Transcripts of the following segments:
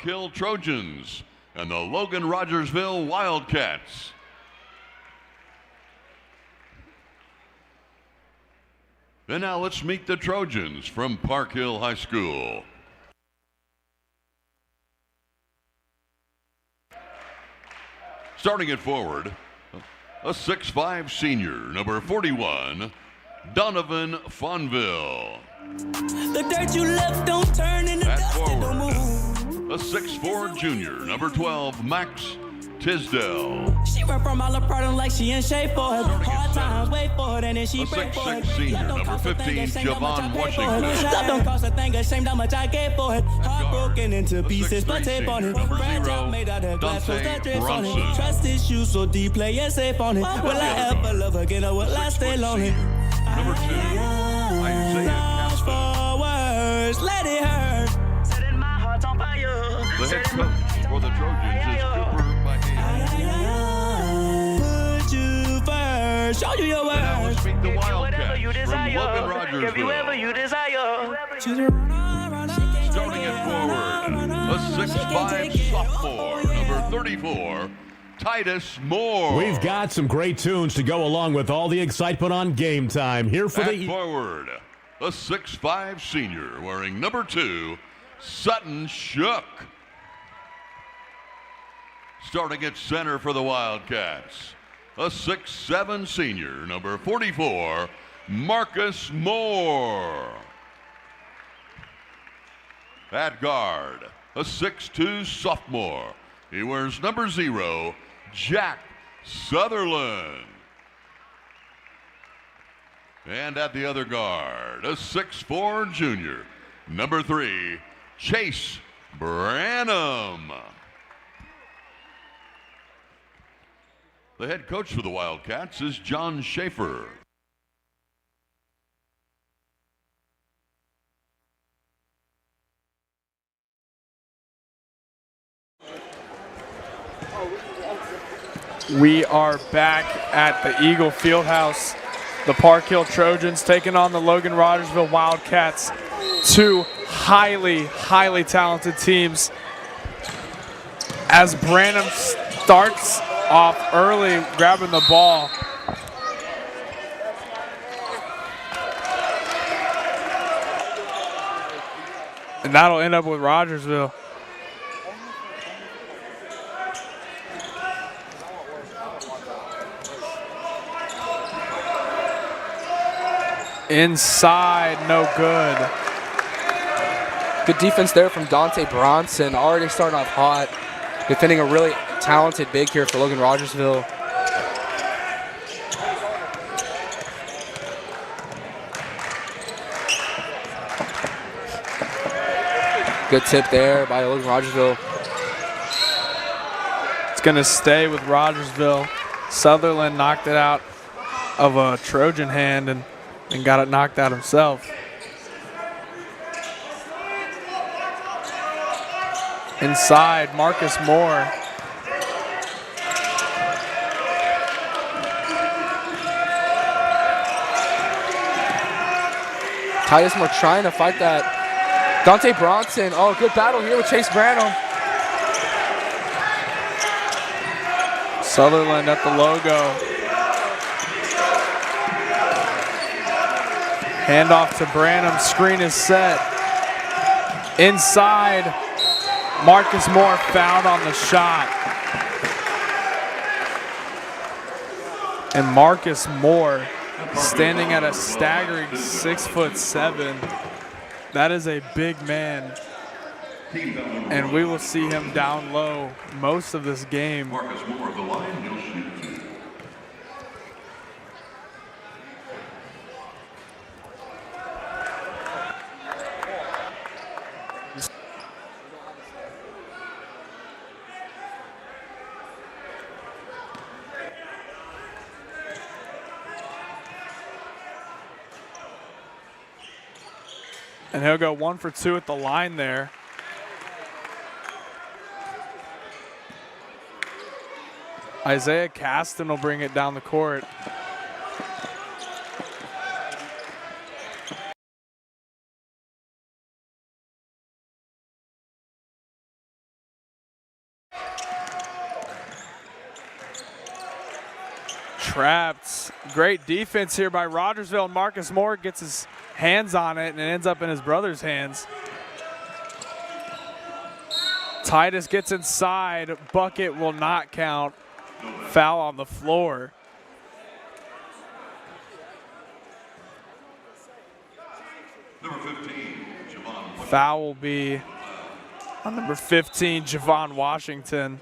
Hill Trojans and the Logan Rogersville Wildcats. And now let's meet the Trojans from Park Hill High School. Starting at forward, a 6'5" senior, number 41, Donovan Fonville. The dirt you left don't turn into dust, it don't move. A 6'4" junior, number 12, Max Tisdale. She run from all the problem like she in shape for it. Hard times, wait for it, and then she break for it. 6'6" senior, number 15, Javon Washington. Love don't cost a thing, ashamed how much I gave for it. Heart broken into pieces, but tape on it. Fragile, made out of glass, was that drips on it. Trust issues so deep, play and safe on it. Will I ever love again, or will I stay lonely? Number 2, Isaiah forwards, let it hurt. Setting my heart on fire. The head coach for the Trojans is Cooper Bahia. Put you first, show you your worth. Now let's meet the Wildcats from Logan Rogersville. Starting at forward, a 6'5" sophomore, number 34, Titus Moore. We've got some great tunes to go along with all the excitement on game time. Here for At forward, a 6'5" senior wearing number 2, Sutton Shook. Starting at center for the Wildcats, a 6'7" senior, number 44, Marcus Moore. At guard, a 6'2" sophomore. He wears number 0, Jack Sutherland. And at the other guard, a 6'4" junior, number 3, Chase Branham. The head coach for the Wildcats is John Schaefer. We are back at the Eagle Fieldhouse. The Park Hill Trojans taking on the Logan Rogersville Wildcats. Two highly, highly talented teams. As Branham starts off early, grabbing the ball. And that'll end up with Rogersville. Inside, no good. Good defense there from Dante Bronson, already starting off hot. Defending a really talented big here for Logan Rogersville. Good tip there by Logan Rogersville. It's going to stay with Rogersville. Sutherland knocked it out of a Trojan hand and got it knocked out himself. Inside, Marcus Moore. Titus Moore trying to fight that. Dante Bronson, oh, good battle here with Chase Branham. Sutherland at the logo. Handoff to Branham, screen is set. Inside, Marcus Moore fouled on the shot. And Marcus Moore standing at a staggering 6'7". That is a big man. And we will see him down low most of this game. Marcus Moore of the line, he'll shoot. And he'll go 1 for 2 at the line there. Isaiah Caston will bring it down the court. trapped. Great defense here by Rogersville. Marcus Moore gets his hands on it and it ends up in his brother's hands. Titus gets inside. Bucket will not count. Foul on the floor. Number 15, Javon. Foul will be on number 15, Javon Washington.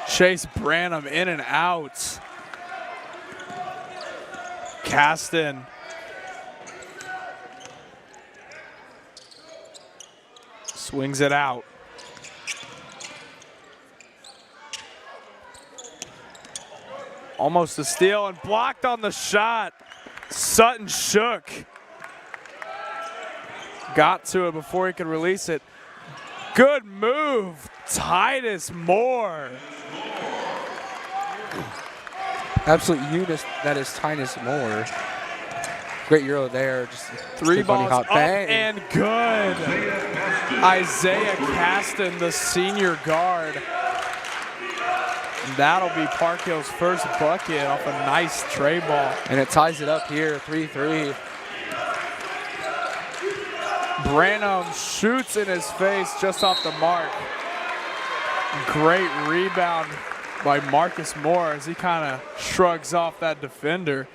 Chase Branham in and out. Caston. Swings it out. Almost a steal and blocked on the shot. Sutton shook. Got to it before he could release it. Good move, Titus Moore. Absolute unit, that is Titus Moore. Great Euro there. Just 3 balls hop up bang. and good. Isaiah Caston, the senior guard. That'll be Park Hill's first bucket off a nice tray ball. And it ties it up here, 3-3. Branham shoots in his face just off the mark. Great rebound by Marcus Moore as he kind of shrugs off that defender.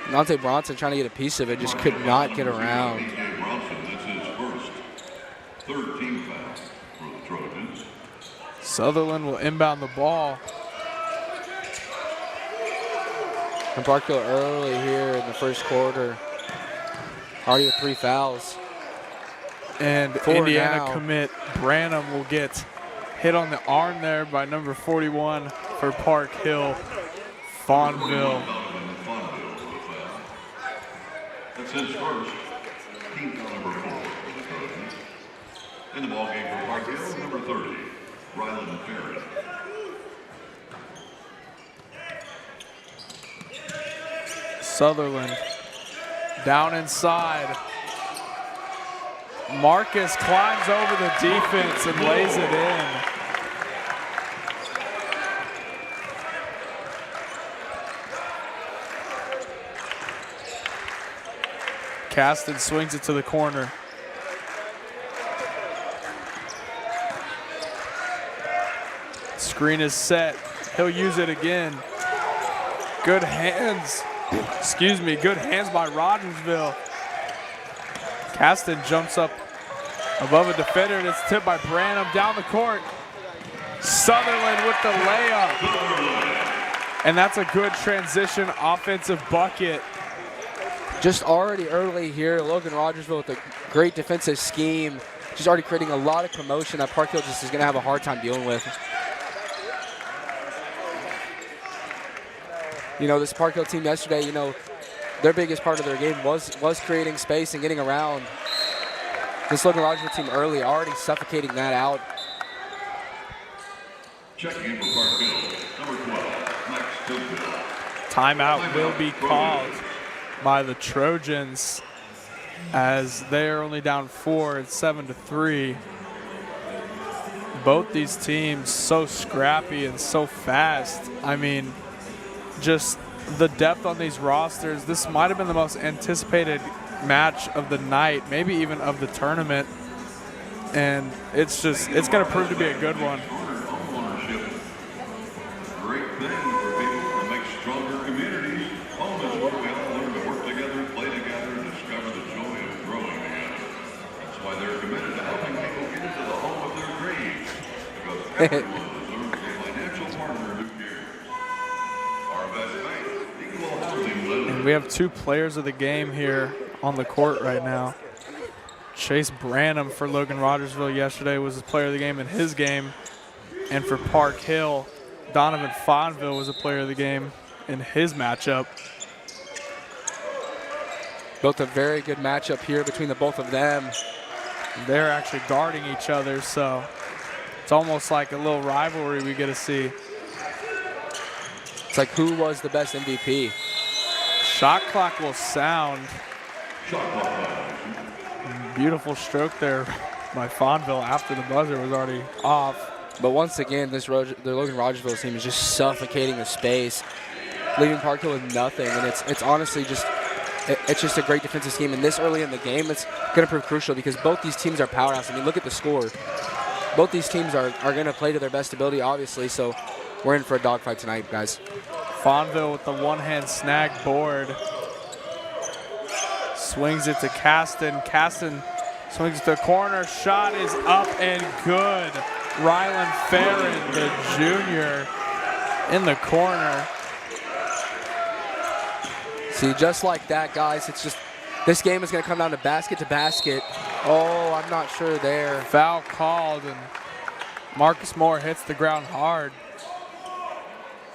Dante Bronson trying to get a piece of it, just could not get around. Bronson, that's his first. Third team foul for the Trojans. Sutherland will inbound the ball. And Park Hill early here in the first quarter. Already with 3 fouls. And 4 Indiana now. commit Branham will get hit on the arm there by number 41 for Park Hill, Fawnville. That's his first. Team foul number 4 for the Trojans. In the ballgame for Park Hill, number 30, Ryland Ferry. Sutherland down inside. Marcus climbs over the defense and lays it in. Caston swings it to the corner. Screen is set. He'll use it again. Good hands. Excuse me, good hands by Rogersville. Caston jumps up above a defender and it's tipped by Branham down the court. Sutherland with the layup. And that's a good transition offensive bucket. Just already early here, Logan Rogersville with a great defensive scheme. Just already creating a lot of commotion that Park Hill just is going to have a hard time dealing with. You know, this Park Hill team yesterday, you know, their biggest part of their game was creating space and getting around. This Logan Rogersville team early already suffocating that out. Checking in for Park Hill, number 12, Max Tilfield. Timeout will be called by the Trojans as they are only down 4 at 7-3. Both these teams so scrappy and so fast. I mean, just the depth on these rosters. This might have been the most anticipated match of the night, maybe even of the tournament. And it's going to prove to be a good one. Great thing for people to make stronger communities. Home is where we all learn to work together, play together, and discover the joy of growing together. That's why they're committed to helping people get into the home of their dreams. Because everyone deserves a financial partner who cares. Our best bank, equal housing lender. And we have 2 players of the game here on the court right now. Chase Branham for Logan Rogersville yesterday was the player of the game in his game. And for Park Hill, Donovan Fawnville was a player of the game in his matchup. Both a very good matchup here between the both of them. They're actually guarding each other, so it's almost like a little rivalry we get to see. It's like who was the best MVP? Shot clock will sound. Beautiful stroke there by Fonville after the buzzer was already off. But once again, the Logan Rogersville team is just suffocating the space, leaving Park Hill with nothing. And it's honestly just a great defensive scheme. And this early in the game, it's going to prove crucial because both these teams are powerhouse. I mean, look at the score. Both these teams are going to play to their best ability, obviously. So we're in for a dogfight tonight, guys. Fonville with the one-hand snag board. Swings it to Caston. Caston swings to the corner. Shot is up and good. Rylan Farron, the junior, in the corner. See, just like that, guys, it's just this game is going to come down to basket. Oh, I'm not sure there. Foul called, and Marcus Moore hits the ground hard.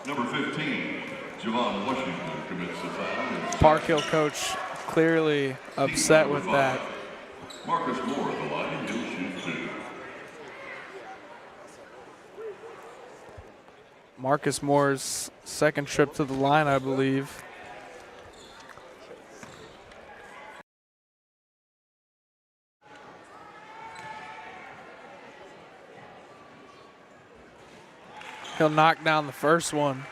Number 15, Javon Washington commits the foul. Park Hill coach clearly upset with that. Marcus Moore at the line, he'll shoot 2. Marcus Moore's second trip to the line, I believe. He'll knock down the first one.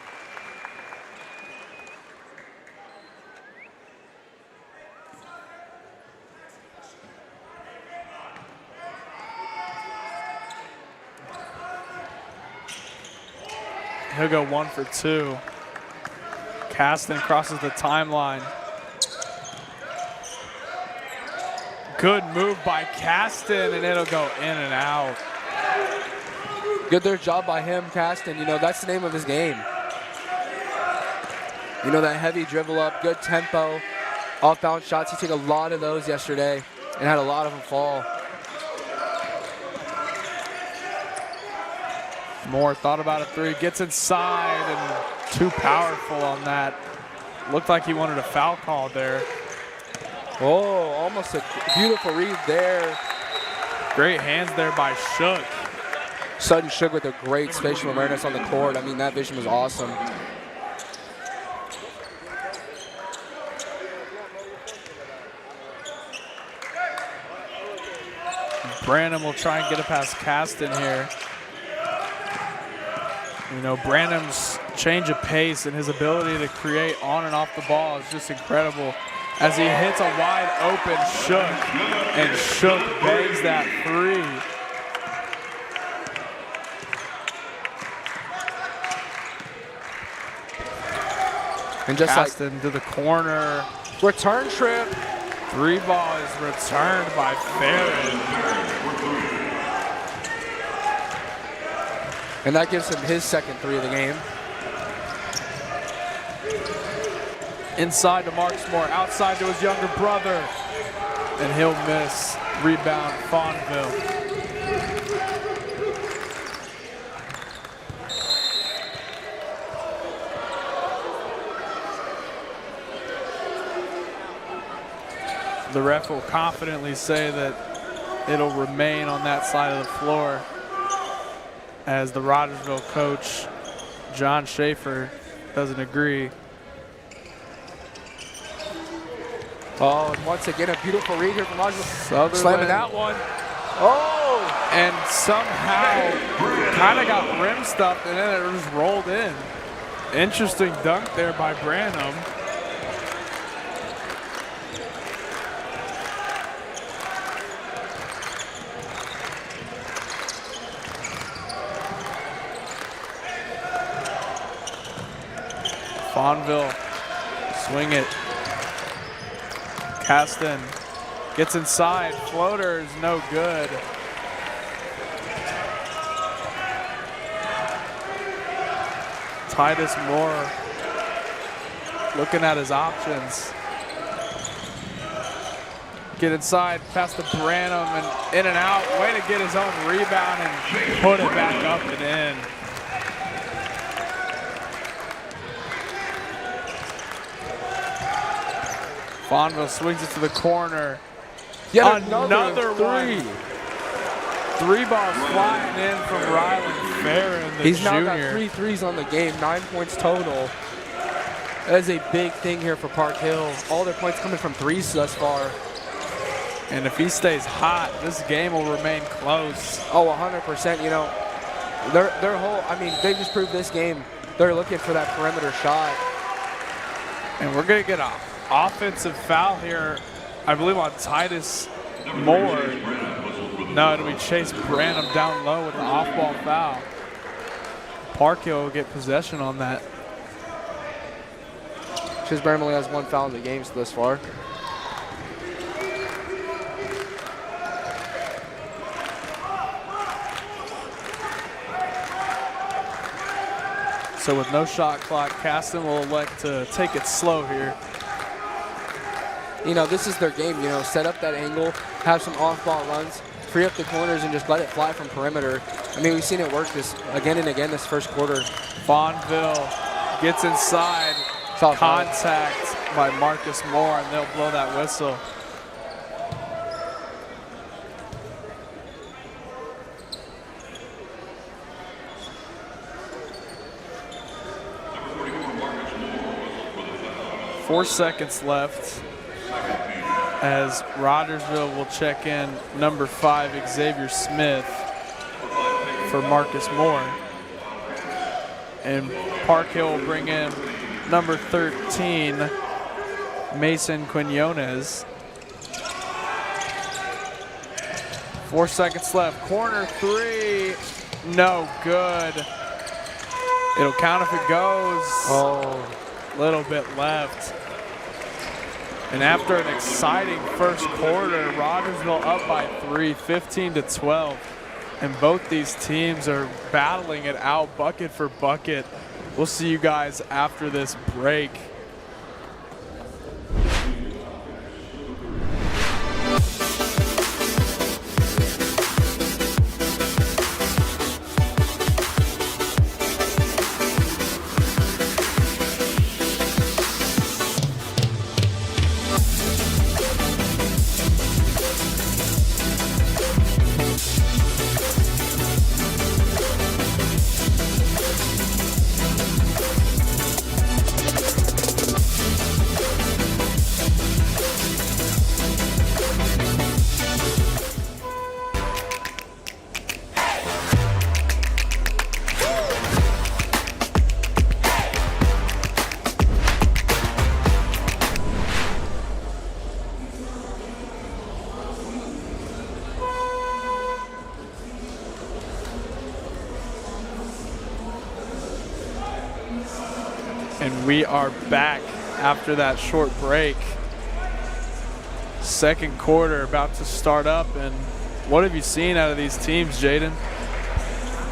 He'll go 1 for 2. Caston crosses the timeline. Good move by Caston, and it'll go in and out. Good job by him, Caston. You know, that's the name of his game. You know, that heavy dribble up, good tempo, off-balance shots. He took a lot of those yesterday and had a lot of them fall. Moore thought about a 3, gets inside, and too powerful on that. Looked like he wanted a foul call there. Oh, almost a beautiful read there. Great hands there by Shook. Sutton Shook with a great spatial awareness on the court. I mean, that vision was awesome. Branham will try and get it past Caston here. You know, Branham's change of pace and his ability to create on and off the ball is just incredible. As he hits a wide open Shook, and Shook bags that 3. And just Caston to the corner. Return trip. 3 ball is returned by Farron. And that gives him his second 3 of the game. Inside to Marcus Moore, outside to his younger brother. And he'll miss. Rebound, Fonville. The ref will confidently say that it'll remain on that side of the floor, as the Rogersville coach, John Schaefer, doesn't agree. Oh, and once again, a beautiful read here from Rogersville. Slamming that one. Oh! And somehow kind of got rim stuffed, and then it just rolled in. Interesting dunk there by Branham. Fonville, swing it. Caston gets inside, floater is no good. Titus Moore looking at his options. Get inside, past the Branham, and in and out. Way to get his own rebound and put it back up and in. Fonville swings it to the corner. Yet Another three. one. 3 balls flying in from Rylan Farron, the He's junior. now got 3 threes on the game, 9 points total. That is a big thing here for Park Hill. All their points coming from threes thus far. And if he stays hot, this game will remain close. Oh, 100%. You know, their whole, I mean, they just proved this game. They're looking for that perimeter shot. And we're going to get an offensive foul here, I believe, on Titus Moore. No, it'll be Chase Branham down low with an off-ball foul. Park Hill will get possession on that. Chase Branham only has 1 foul in the games thus far. So with no shot clock, Caston will elect to take it slow here. You know, this is their game, you know, set up that angle, have some off-ball runs, free up the corners, and just let it fly from perimeter. I mean, we've seen it work this again and again this first quarter. Fonville gets inside, contact by Marcus Moore, and they'll blow that whistle. Four seconds left as Rogersville will check in number 5, Xavier Smith, for Marcus Moore. And Park Hill will bring in number 13, Mason Quinones. 4 seconds left. Corner 3, no good. It'll count if it goes. Oh, Little bit left. And after an exciting first quarter, Rogersville up by 3, 15-12. And both these teams are battling it out bucket for bucket. We'll see you guys after this break. And we are back after that short break. Second quarter about to start up. And what have you seen out of these teams, Jaden?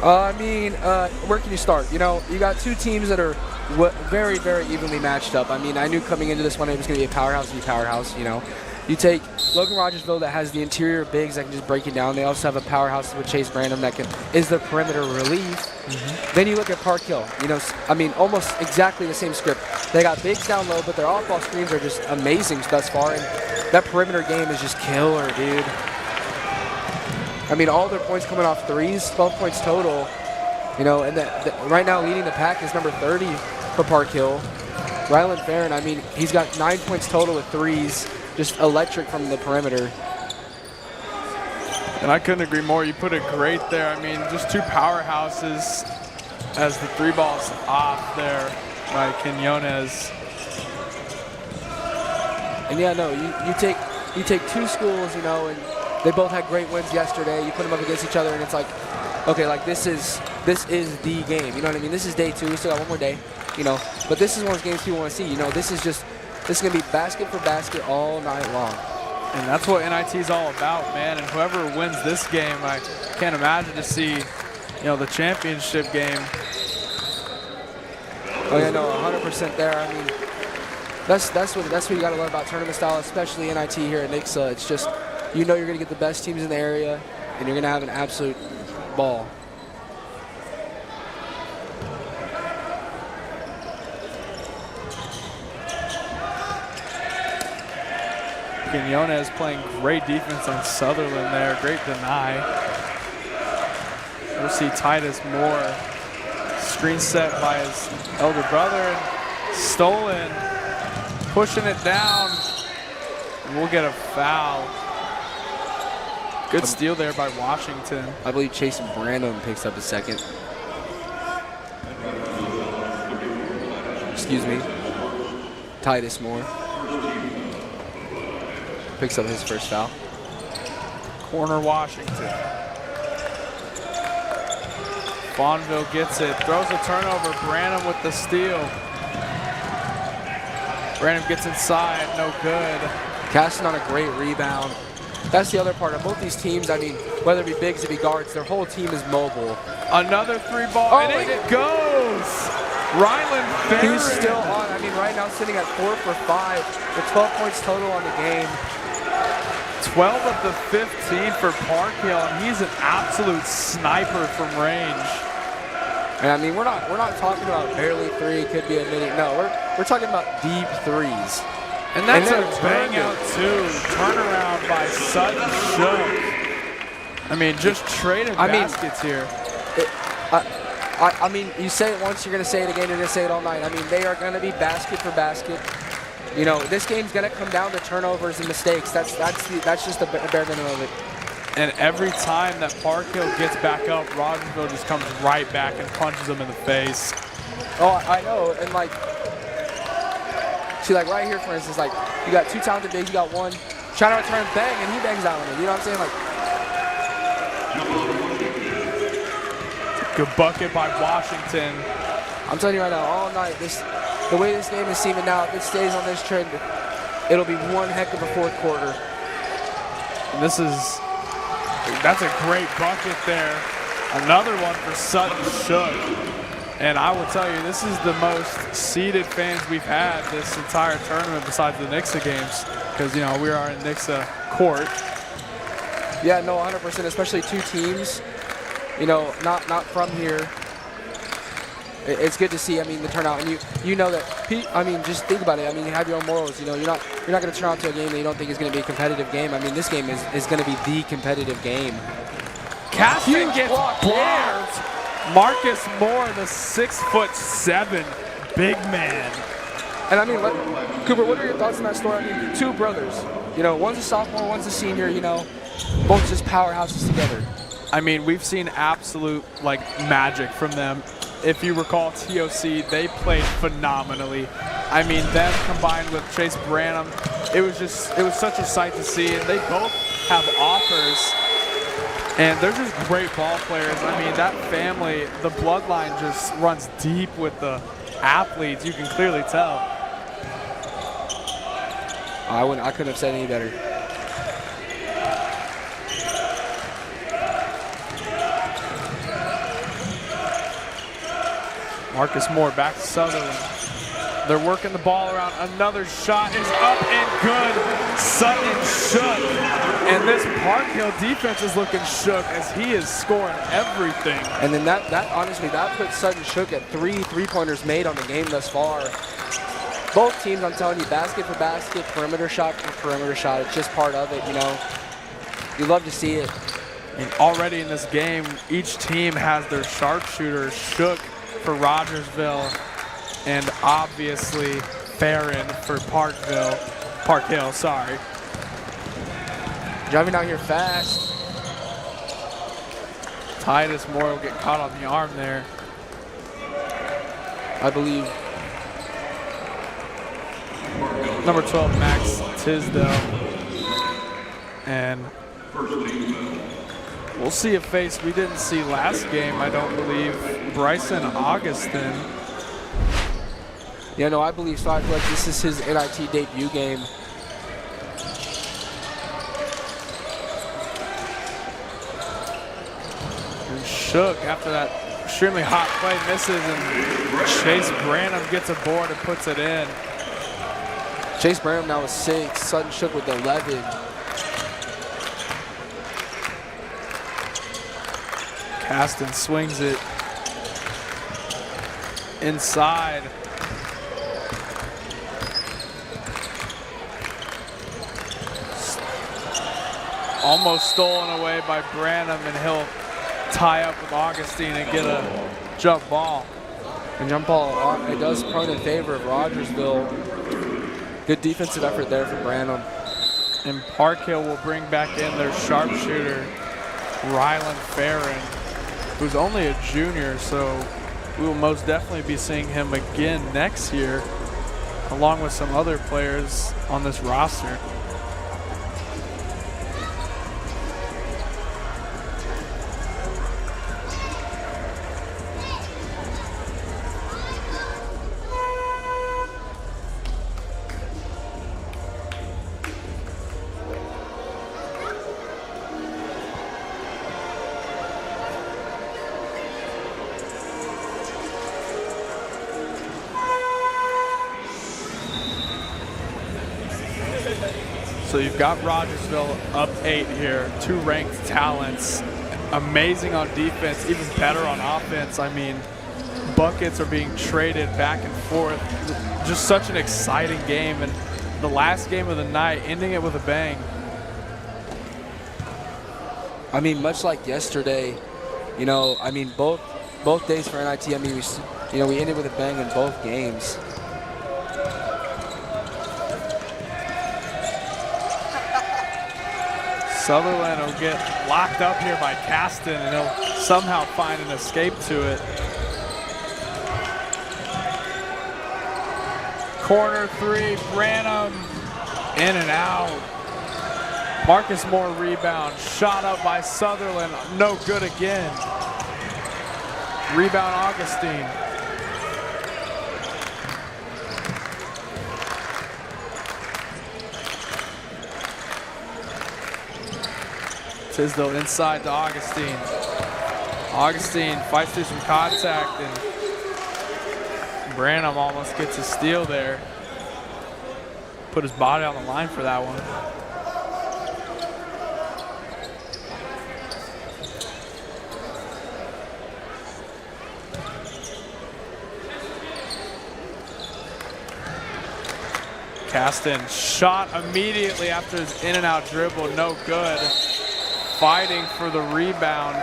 I mean, where can you start? You know, you got 2 teams that are very, very evenly matched up. I mean, I knew coming into this one it was going to be a powerhouse, you know. You take Logan Rogersville that has the interior bigs that can just break it down. They also have a powerhouse with Chase Branham that is their perimeter relief. Then you look at Park Hill. You know, I mean, almost exactly the same script. They got bigs down low, but their off-ball screens are just amazing thus far. And that perimeter game is just killer, dude. I mean, all their points coming off threes, 12 points total. You know, and right now leading the pack is number 30 for Park Hill. Rylan Farron, I mean, he's got 9 points total with threes. Just electric from the perimeter. And I couldn't agree more. You put it great there. I mean, just 2 powerhouses as the 3 balls off there by Quinones. And yeah, no, you take 2 schools, you know, and they both had great wins yesterday. You put them up against each other, and it's like, okay, like this is the game. You know what I mean? This is day 2. We still got 1 more day, you know. But this is one of those games people want to see. You know, this is going to be basket for basket all night long. And that's what NIT is all about, man. And whoever wins this game, I can't imagine to see, you know, the championship game. Oh yeah, no, 100% there. I mean, that's what you got to learn about tournament style, especially NIT here at Nixa. It's just, you know, you're going to get the best teams in the area, and you're going to have an absolute ball. Quinones playing great defense on Sutherland there. Great deny. We'll see Titus Moore screen set by his elder brother and stolen, pushing it down. We'll get a foul. Good steal there by Washington. I believe Chase Brandon picks up a second. Excuse me. Titus Moore picks up his first foul. Corner Washington. Fawnville gets it, throws a turnover. Branham with the steal. Branham gets inside, no good. Casting on a great rebound. That's the other part of both these teams. I mean, whether it be bigs or be guards, their whole team is mobile. Another three ball, and it goes! Ryland Barron. He's still on. I mean, right now sitting at 4 for 5 with 12 points total on the game. 12 of the 15 for Park Hill, and he's an absolute sniper from range. And I mean, we're not talking about barely three, could be a minute. No, we're talking about deep threes. And that's a bang out too. Turnaround by Sutton Shook. I mean, just trading baskets here. I mean, you say it once, you're going to say it again, you're going to say it all night. I mean, they are going to be basket for basket. You know, this game's going to come down to turnovers and mistakes. That's just the bare minimum of it. And every time that Park Hill gets back up, Rogersville just comes right back and punches them in the face. Oh, I know. And like, see, like right here, for instance, like you got two talented bigs, you got one trying to return bang, and he bangs out on it. You know what I'm saying? Like, good bucket by Washington. I'm telling you right now, all night, the way this game is seeming now, if it stays on this trend, it'll be one heck of a fourth quarter. And that's a great bucket there. Another one for Sutton Shook. And I will tell you, this is the most seeded fans we've had this entire tournament besides the Nixa games. Because, you know, we are in Nixa court. Yeah, no, 100%, especially two teams, you know, not from here. It's good to see, I mean, the turnout. And you know that, I mean, just think about it. I mean, you have your own morals. You know, you're not going to turn out to a game that you don't think is going to be a competitive game. I mean, this game is going to be the competitive game. Caston gets blocked. Marcus Moore, the 6'7" big man. And I mean, Cooper, what are your thoughts on that story? I mean, two brothers. You know, one's a sophomore, one's a senior. You know, both just powerhouses together. I mean, we've seen absolute like magic from them. If you recall TOC, they played phenomenally. I mean, them combined with Chase Branham, it was such a sight to see. And they both have offers, and they're just great ball players. I mean, that family, the bloodline just runs deep with the athletes. You can clearly tell. I couldn't have said any better. Marcus Moore back to Sutherland. They're working the ball around. Another shot is up and good. Sutton Shook. And this Park Hill defense is looking shook as he is scoring everything. And then that honestly, that puts Sutton Shook at 3 3-pointers made on the game thus far. Both teams, I'm telling you, basket for basket, perimeter shot for perimeter shot. It's just part of it, you know. You love to see it. And already in this game, each team has their sharpshooters. Shook for Rogersville, and obviously Farron for Park Hill, sorry. Driving out here fast. Titus Moore will get caught on the arm there. I believe. Number 12, Max Tisdale. And we'll see a face we didn't see last game, I don't believe. Bryson Augustin. Yeah, no, I believe so. I feel like this is his NIT debut game. And Shook, after that extremely hot play, misses, and Chase Branham gets a board and puts it in. Chase Branham now with 6, Sutton Shook with 11. Caston swings it inside. Almost stolen away by Branham, and he'll tie up with Augustine and get a jump ball. And jump ball, it does point in favor of Rogersville. Good defensive effort there from Branham. And Park Hill will bring back in their sharpshooter, Rylan Farron, who's only a junior, so we will most definitely be seeing him again next year, along with some other players on this roster. So you've got Rogersville up 8 here, 2 ranked talents, amazing on defense, even better on offense. I mean, buckets are being traded back and forth. Just such an exciting game, and the last game of the night, ending it with a bang. I mean, much like yesterday, you know, I mean, both days for NIT, I mean, we ended with a bang in both games. Sutherland will get locked up here by Caston, and he'll somehow find an escape to it. Corner 3, Branham, in and out. Marcus Moore rebound, shot up by Sutherland, no good again. Rebound Augustine. Tisdale inside to Augustine. Augustine fights through some contact, and Branham almost gets a steal there. Put his body on the line for that one. Caston shot immediately after his in and out dribble, no good. Fighting for the rebound,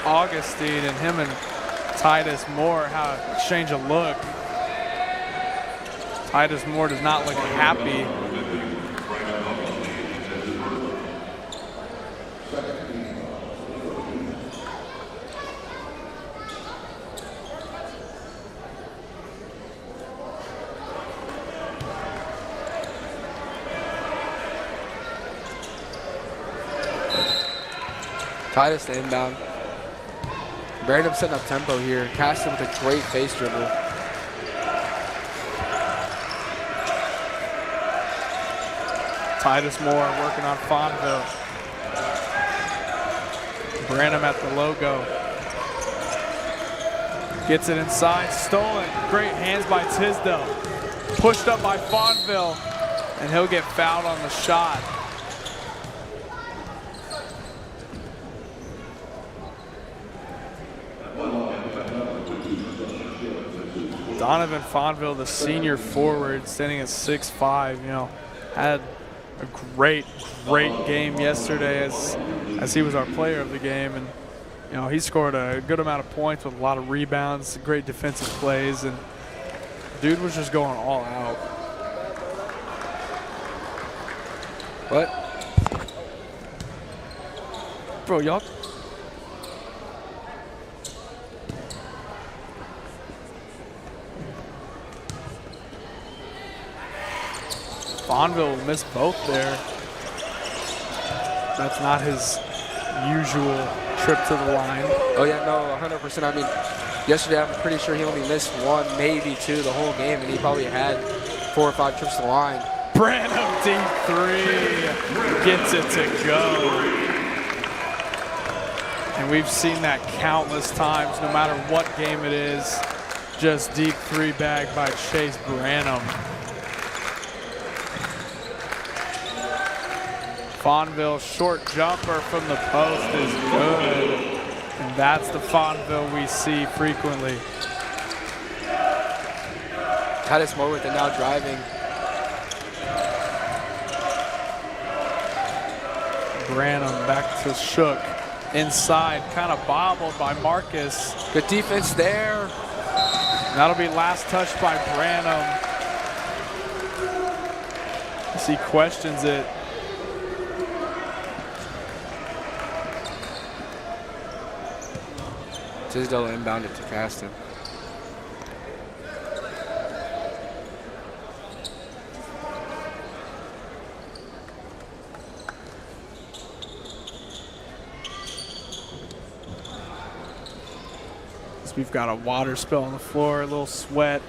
Augustine, and him and Titus Moore exchange a look. Titus Moore does not look happy. Titus to inbound. Branham setting up tempo here. Caston with a great face dribble. Titus Moore working on Fonville. Branham at the logo. Gets it inside, stolen. Great hands by Tisdale. Pushed up by Fonville, and he'll get fouled on the shot. Donovan Fonville, the senior forward, standing at 6'5", you know, had a great game yesterday as he was our player of the game, and you know, he scored a good amount of points with a lot of rebounds, great defensive plays, and dude was just going all out. What? Bro, y'all. Fonville missed both there. That's not his usual trip to the line. Oh yeah, no, 100%. I mean, yesterday I'm pretty sure he only missed 1, maybe 2 the whole game, and he probably had 4 or 5 trips to the line. Branham deep 3 gets it to go. And we've seen that countless times, no matter what game it is. Just deep 3 bag by Chase Branham. Fonville short jumper from the post is good. And that's the Fonville we see frequently. Titus Moore with it now driving. Branham back to Shook. Inside, kind of bobbled by Marcus. Good defense there. That'll be last touch by Branham. As he questions it. Tisdale inbounded to Caston. We've got a water spill on the floor, a little sweat.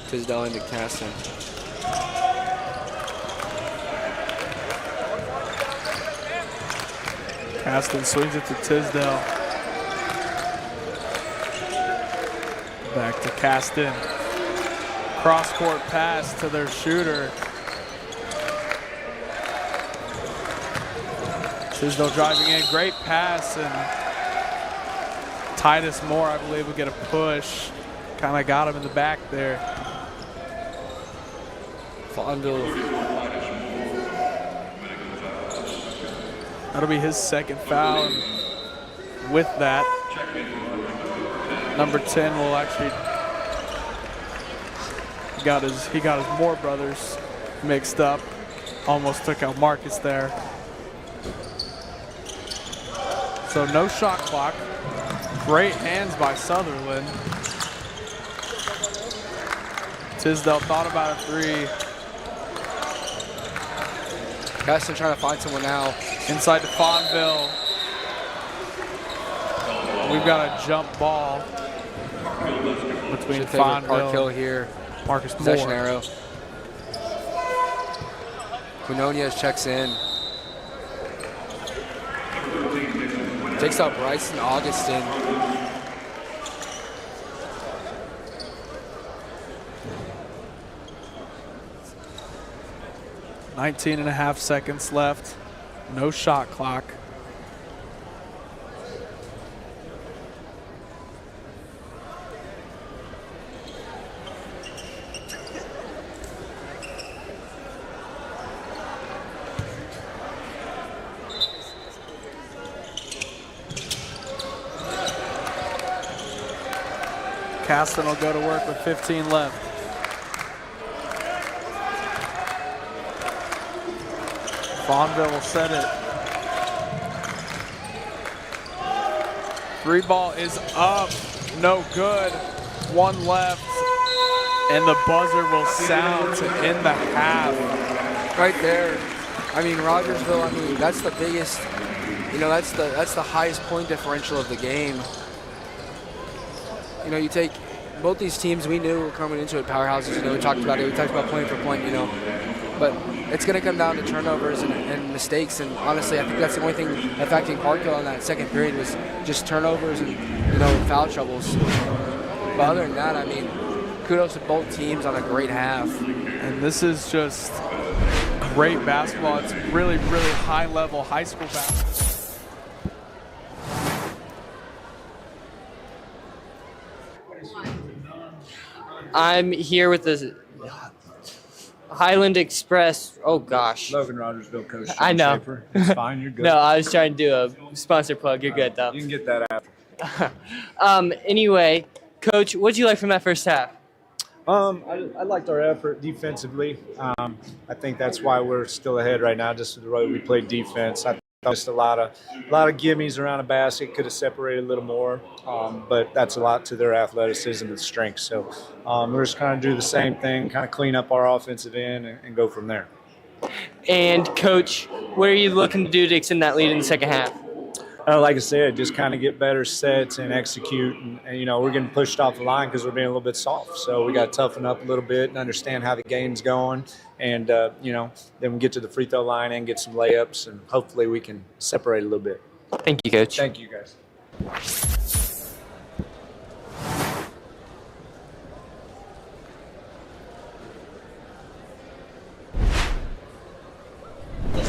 Tisdale into Caston. Caston swings it to Tisdale. Back to Caston. Cross-court pass to their shooter. Tisdale driving in, great pass, and Titus Moore, I believe, will get a push. Kind of got him in the back there. That'll be his second foul. And with that, number 10 will actually he got his Moore brothers mixed up. Almost took out Marcus there. So no shot clock. Great hands by Sutherland. Tisdale thought about a three. Caston trying to find someone now. Inside to Fonville. We've got a jump ball between Fonville and here. Marcus Possession Moore. arrow. Quinonius checks in. Takes out Bryson Augustin. .5 seconds left. No shot clock. Caston will go to work with 15 left. Fonville will set it. Three ball is up, no good. One left, and the buzzer will sound to end the half. Right there. I mean, Rogersville, I mean, that's the biggest, you know, that's the highest point differential of the game. You know, you take both these teams, we knew were coming into it, powerhouses, you know, we talked about it, we talked about point for point, you know. But it's going to come down to turnovers and mistakes, and honestly, I think that's the only thing affecting Parkville in that second period was just turnovers and, you know, foul troubles. But other than that, I mean, kudos to both teams on a great half. And this is just great basketball. It's really, really high level high school basketball. I'm here with the Highland Express. Oh gosh. Logan Rogersville coach. I know. Shaper. It's fine. You're good. No, I was trying to do a sponsor plug. You're good though. You can get that after. Anyway, Coach, what did you like from that first half? I liked our effort defensively. I think that's why we're still ahead right now, just the way we played defense. I thought just a lot of gimmies around a basket, could have separated a little more, but that's a lot to their athleticism and strength. So we're just kind of do the same thing, kind of clean up our offensive end and go from there. And Coach, what are you looking to do to extend that lead in the second half? Like I said, just kind of get better sets and execute. And, you know, we're getting pushed off the line because we're being a little bit soft. So we got to toughen up a little bit and understand how the game's going. And, you know, then we get to the free throw line and get some layups. And hopefully we can separate a little bit. Thank you, Coach. Thank you, guys.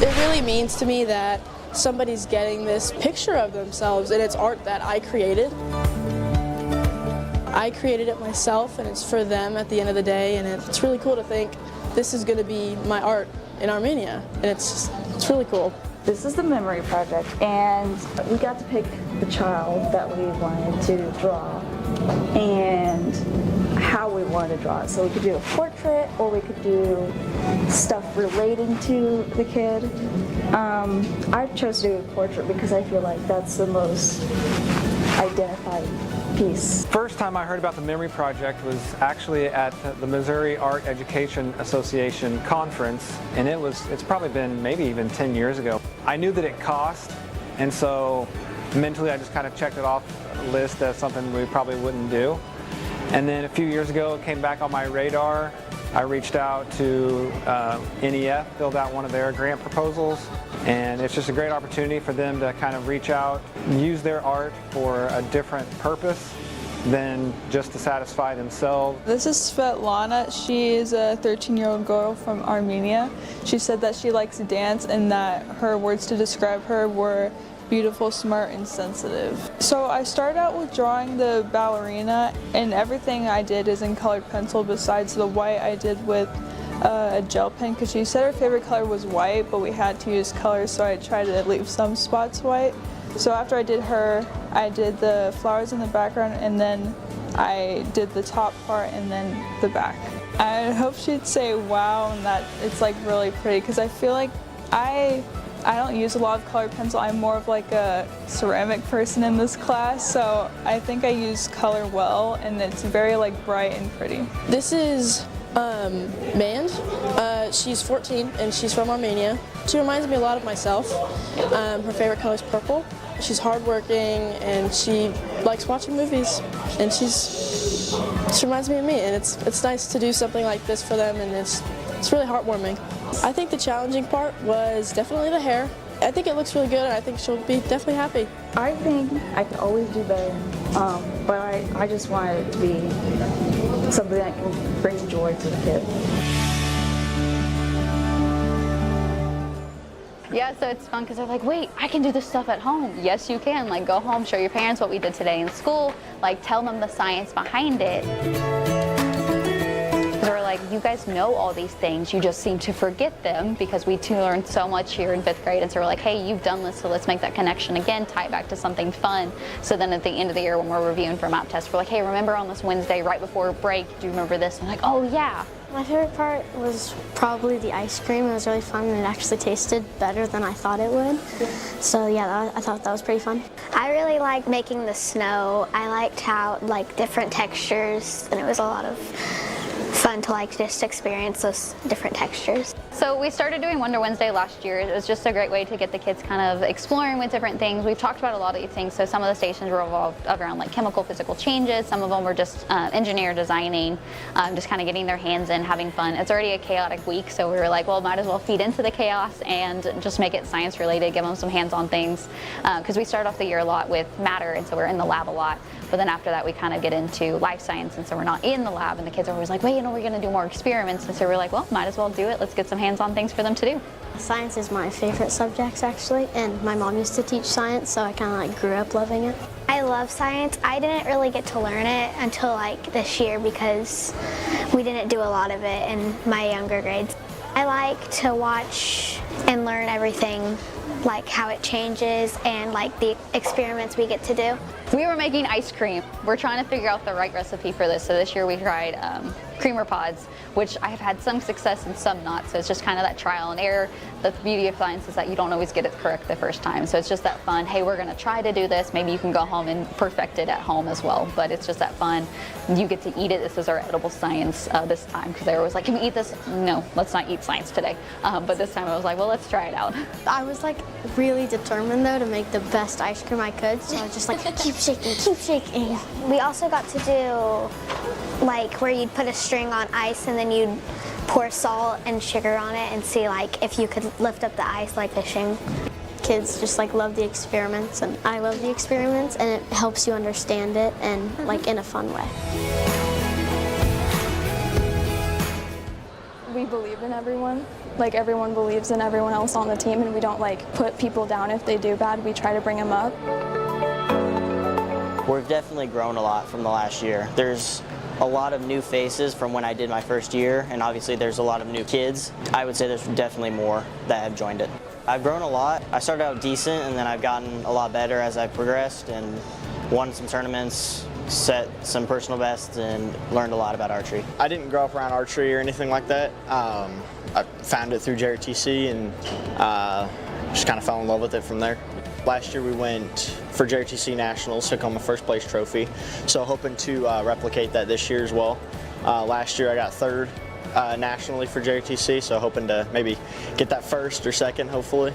It really means to me that somebody's getting this picture of themselves, and it's art that I created. I created it myself, and it's for them at the end of the day, and it's really cool to think this is going to be my art in Armenia, and it's really cool. This is the memory project, and we got to pick the child that we wanted to draw and how we wanted to draw it. So we could do a portrait, or we could do stuff relating to the kid. I chose to do a portrait because I feel like that's the most identified piece. First time I heard about the memory project was actually at the Missouri Art Education Association conference, and it's probably been maybe even 10 years ago. I knew that it cost, and so mentally I just kind of checked it off the list as something we probably wouldn't do. And then a few years ago it came back on my radar. I reached out to NEF, filled out one of their grant proposals, and it's just a great opportunity for them to kind of reach out and use their art for a different purpose than just to satisfy themselves. This is Svetlana. She is a 13-year-old girl from Armenia. She said that she likes to dance and that her words to describe her were beautiful, smart, and sensitive. So I started out with drawing the ballerina, and everything I did is in colored pencil besides the white I did with a gel pen, because she said her favorite color was white, but we had to use colors, so I tried to leave some spots white. So after I did her, I did the flowers in the background, and then I did the top part and then the back. I hope she'd say wow and that it's like really pretty, because I feel like I don't use a lot of colored pencil. I'm more of like a ceramic person in this class, so I think I use color well, and it's very like bright and pretty. This is Mand. She's 14 and she's from Armenia. She reminds me a lot of myself. Her favorite color is purple. She's hardworking and she likes watching movies, and she reminds me of me, and it's nice to do something like this for them, and it's really heartwarming. I think the challenging part was definitely the hair. I think it looks really good, and I think she'll be definitely happy. I think I could always do better, but I just want it to be something that can bring joy to the kid. Yeah, so it's fun because they're like, wait, I can do this stuff at home. Yes, you can. Like, go home, show your parents what we did today in school. Like, tell them the science behind it. We're like, you guys know all these things, you just seem to forget them, because we too learned so much here in 5th grade. And so we're like, hey, you've done this, so let's make that connection again, tie it back to something fun. So then at the end of the year when we're reviewing for map tests, we're like, hey, remember on this Wednesday right before break, do you remember this? And I'm like, oh yeah. My favorite part was probably the ice cream. It was really fun, and it actually tasted better than I thought it would. So yeah, I thought that was pretty fun. I really liked making the snow. I liked how different textures, and it was a lot of fun to just experience those different textures. So we started doing Wonder Wednesday last year. It was just a great way to get the kids kind of exploring with different things. We've talked about a lot of these things. So some of the stations were involved around like chemical physical changes. Some of them were just engineer designing, just kind of getting their hands in, having fun. It's already a chaotic week, so we were like, well, might as well feed into the chaos and just make it science related, give them some hands-on things. Because we started off the year a lot with matter, and so we're in the lab a lot. But then after that, we kind of get into life science, and so we're not in the lab, and the kids are always like, wait, we're going to do more experiments. And so we're like, well, might as well do it. Let's get some hands-on things for them to do. Science is my favorite subject, actually, and my mom used to teach science, so I kind of grew up loving it. I love science. I didn't really get to learn it until this year, because we didn't do a lot of it in my younger grades. I like to watch and learn everything, like how it changes and the experiments we get to do. We were making ice cream. We're trying to figure out the right recipe for this. So this year we tried creamer pods, which I have had some success and some not. So it's just kind of that trial and error. The beauty of science is that you don't always get it correct the first time. So it's just that fun, hey, we're gonna try to do this. Maybe you can go home and perfect it at home as well. But it's just that fun. You get to eat it. This is our edible science this time, because they were always like, can we eat this? No, let's not eat science today. But this time I was like, well, let's try it out. I was really determined though to make the best ice cream I could. So I was just keep shaking, keep shaking. We also got to do where you'd put a string on ice and then you'd pour salt and sugar on it and see if you could lift up the ice like fishing. Kids just love the experiments, and I love the experiments, and it helps you understand it and in a fun way. We believe in everyone, Like, everyone believes in everyone else on the team, and we don't like put people down if they do bad. We try to bring them up. We've definitely grown a lot from the last year. There's a lot of new faces from when I did my first year, and obviously there's a lot of new kids. I would say there's definitely more that have joined it. I've grown a lot. I started out decent, and then I've gotten a lot better as I've progressed and won some tournaments, set some personal bests, and learned a lot about archery. I didn't grow up around archery or anything like that. I found it through JRTC and just kind of fell in love with it from there. Last year we went for JRTC Nationals, took home a first place trophy, so hoping to replicate that this year as well. Last year I got third nationally for JRTC, so hoping to maybe get that first or second, hopefully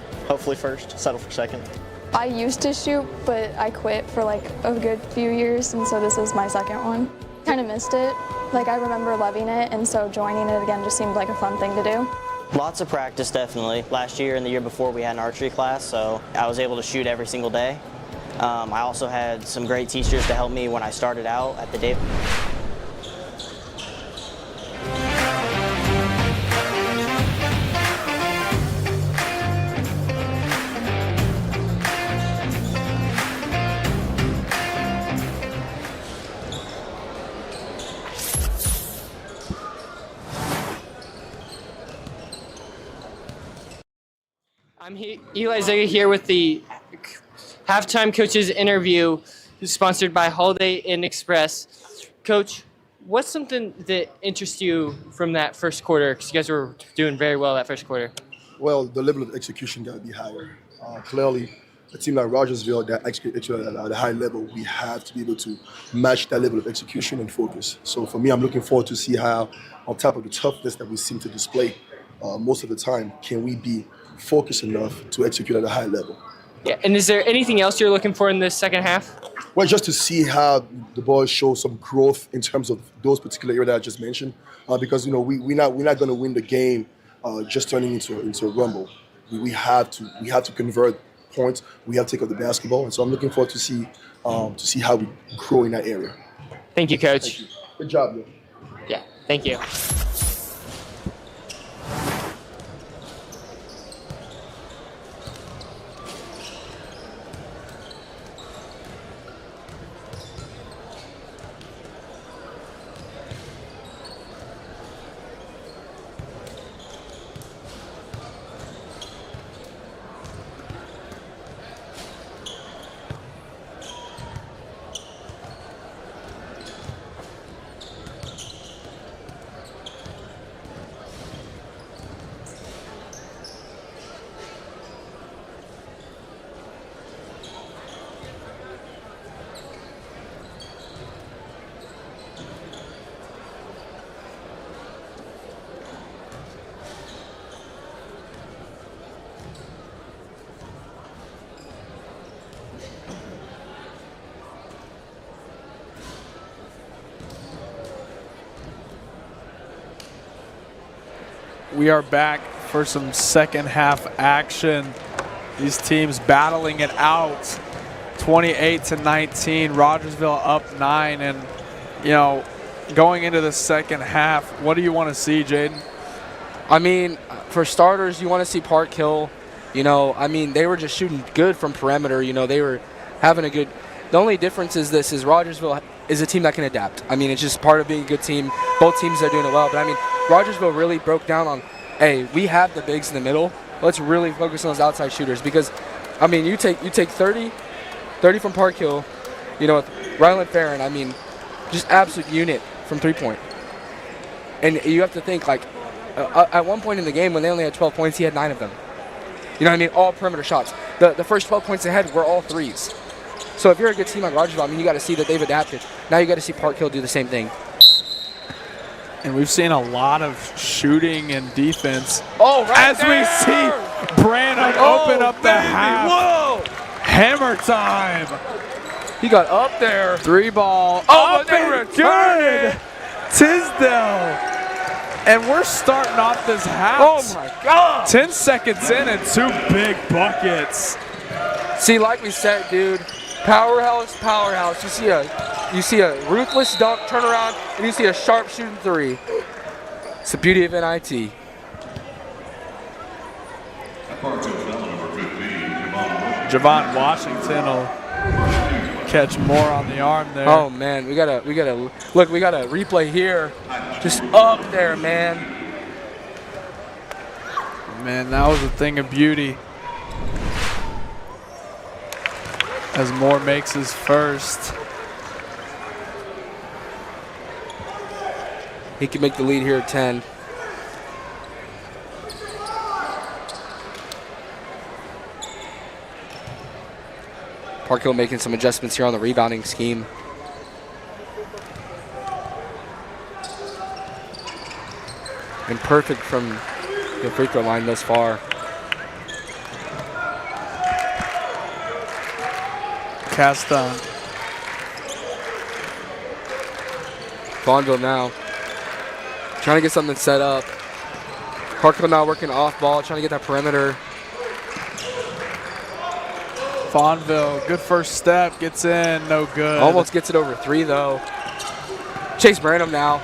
first, settle for second. I used to shoot, but I quit for like a good few years, and so this is my second one. Kind of missed it. Like, I remember loving it, and so joining it again just seemed like a fun thing to do. Lots of practice, definitely. Last year and the year before we had an archery class, so I was able to shoot every single day. I also had some great teachers to help me when I started out at the David. I'm Eli Zega here with the halftime coaches interview, sponsored by Holiday Inn Express. Coach, what's something that interests you from that first quarter? Because you guys were doing very well that first quarter. Well, the level of execution got to be higher. Clearly, a team like Rogersville that executes at a high level, we have to be able to match that level of execution and focus. So for me, I'm looking forward to see how, on top of the toughness that we seem to display most of the time, can we be focused enough to execute at a high level. Yeah, and is there anything else you're looking for in this second half? Well, just to see how the boys show some growth in terms of those particular areas that I just mentioned, because we're not going to win the game just turning into a rumble. We have to convert points. We have to take up the basketball, and so I'm looking forward to see how we grow in that area. Thank you, Coach. Thank you. Good job, yo. Yeah, thank you. We are back for some second half action. These teams battling it out. 28-19, Rogersville up 9, and going into the second half, what do you want to see, Jaden? I mean, for starters, you want to see Park Hill. They were just shooting good from perimeter. They were having a good. The only difference is Rogersville is a team that can adapt. It's just part of being a good team. Both teams are doing it well, but Rogersville really broke down on, hey, we have the bigs in the middle. Let's really focus on those outside shooters because, you take 30 from Park Hill, with Ryland Farron, just absolute unit from three-point. And you have to think, at one point in the game when they only had 12 points, he had 9 of them. All perimeter shots. The first 12 points they had were all threes. So if you're a good team like Rogersville, you got to see that they've adapted. Now you got to see Park Hill do the same thing. And we've seen a lot of shooting and defense. Oh, right there. We see Branham open up the half. Whoa! Hammer time. He got up there. 3-ball. Up and good. Tisdale. And we're starting off this half. Oh, my God. 10 seconds in and 2 big buckets. See, like we said, dude, powerhouse. You see a ruthless dunk, turnaround, and you see a sharp shooting 3. It's the beauty of NIT. Javon Washington will catch more on the arm there. Oh man, we gotta look. We got a replay here, just up there, man. Man, that was a thing of beauty. As Moore makes his first. He can make the lead here at 10. Park Hill making some adjustments here on the rebounding scheme. And perfect from the free throw line thus far. Cast on. Vaughnville now. Trying to get something set up. Park Hill now working off ball, trying to get that perimeter. Vaughnville, good first step, gets in, no good. Almost gets it over 3 though. Chase Branham now.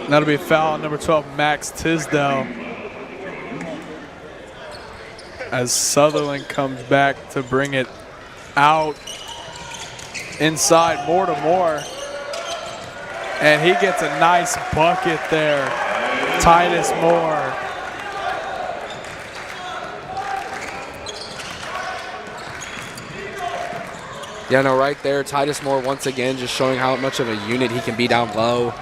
That'll be a foul on number 12, Max Tisdale. As Sutherland comes back to bring it out inside, Moore to Moore. And he gets a nice bucket there. Titus Moore. Yeah, no, right there, Titus Moore once again just showing how much of a unit he can be down low.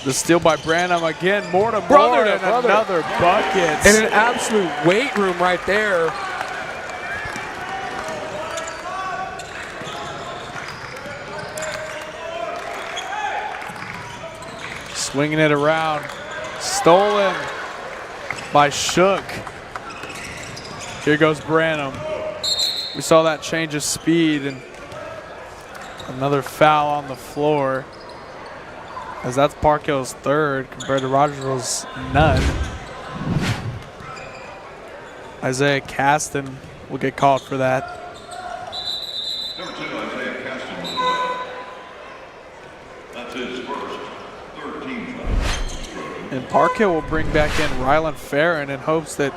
The steal by Branham again, Moore to Moore, and another bucket. And an absolute weight room right there. Swinging it around, stolen by Shook. Here goes Branham. We saw that change of speed and another foul on the floor. As that's Park Hill's third compared to Rogersville's none. Isaiah Caston will get called for that. Number 2, Isaiah Caston. That's his first 13 foul. And Park Hill will bring back in Rylan Farron in hopes that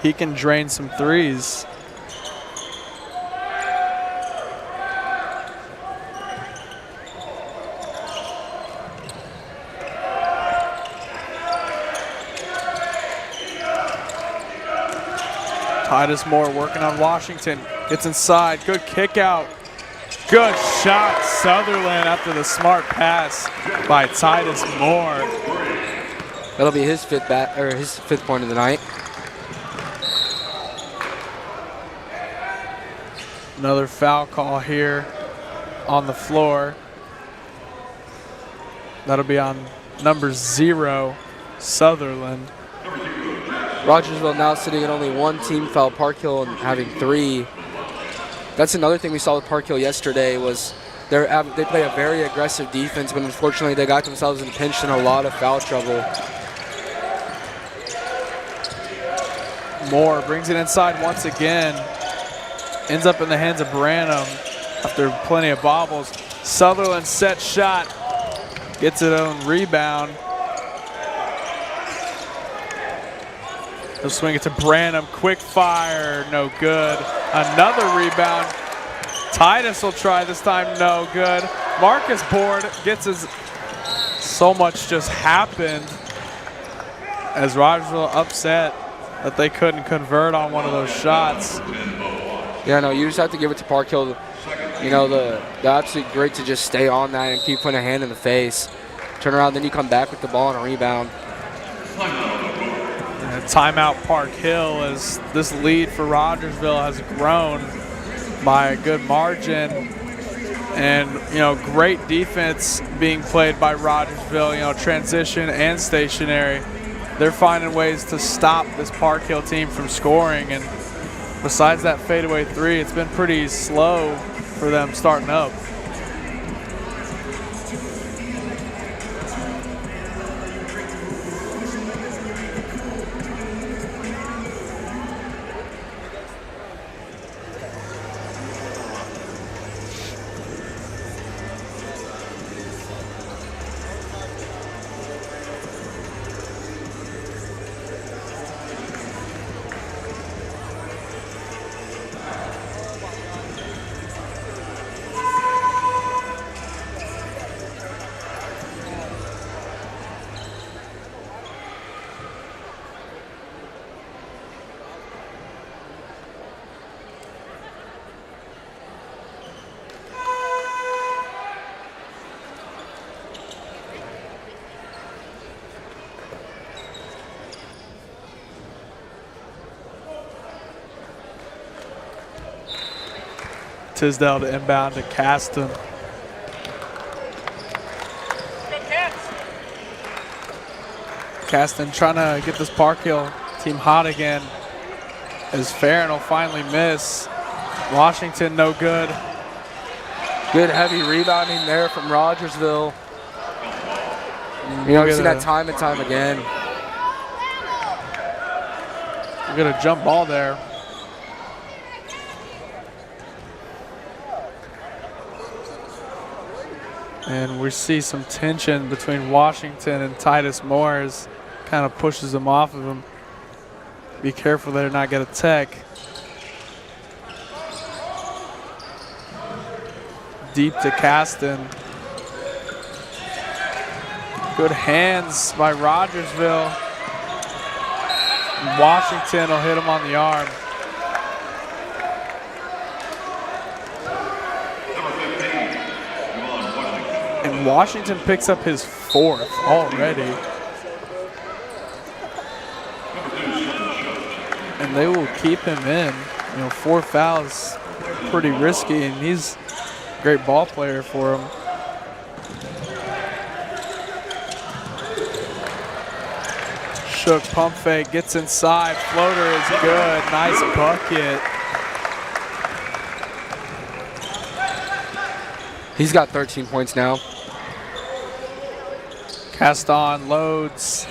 he can drain some threes. Titus Moore working on Washington. Gets inside. Good kick out. Good shot, Sutherland, after the smart pass by Titus Moore. That'll be his fifth point of the night. Another foul call here on the floor. That'll be on number 0, Sutherland. Rogersville now sitting at only 1 team foul, Park Hill having 3. That's another thing we saw with Park Hill yesterday was they play a very aggressive defense, but unfortunately they got themselves in pinch and a lot of foul trouble. Moore brings it inside once again. Ends up in the hands of Branham after plenty of bobbles. Sutherland set shot. Gets it on rebound. He'll swing it to Branham. Quick fire. No good. Another rebound. Titus will try this time. No good. Marcus Board gets his... So much just happened as Rogersville upset that they couldn't convert on one of those shots. Yeah, no, you just have to give it to Park Hill. You know, the absolute great to just stay on that and keep putting a hand in the face. Turn around, then you come back with the ball and a rebound. Timeout Park Hill as this lead for Rogersville has grown by a good margin. And, you know, great defense being played by Rogersville, you know, transition and stationary. They're finding ways to stop this Park Hill team from scoring. And besides that fadeaway 3, it's been pretty slow for them starting up. Tisdale to inbound to Caston. Caston trying to get this Park Hill team hot again. As Farron will finally miss. Washington no good. Good heavy rebounding there from Rogersville. You know, we've seen that time and time again. We got a jump ball there. And we see some tension between Washington and Titus Morris. Kind of pushes him off of him. Be careful there to not get a tech. Deep to Caston. Good hands by Rogersville. Washington will hit him on the arm. And Washington picks up his 4th already. And they will keep him in. You know, 4 fouls, pretty risky, and he's a great ball player for him. Shook pump fake, gets inside, floater is good, nice bucket. He's got 13 points now. Caston loads,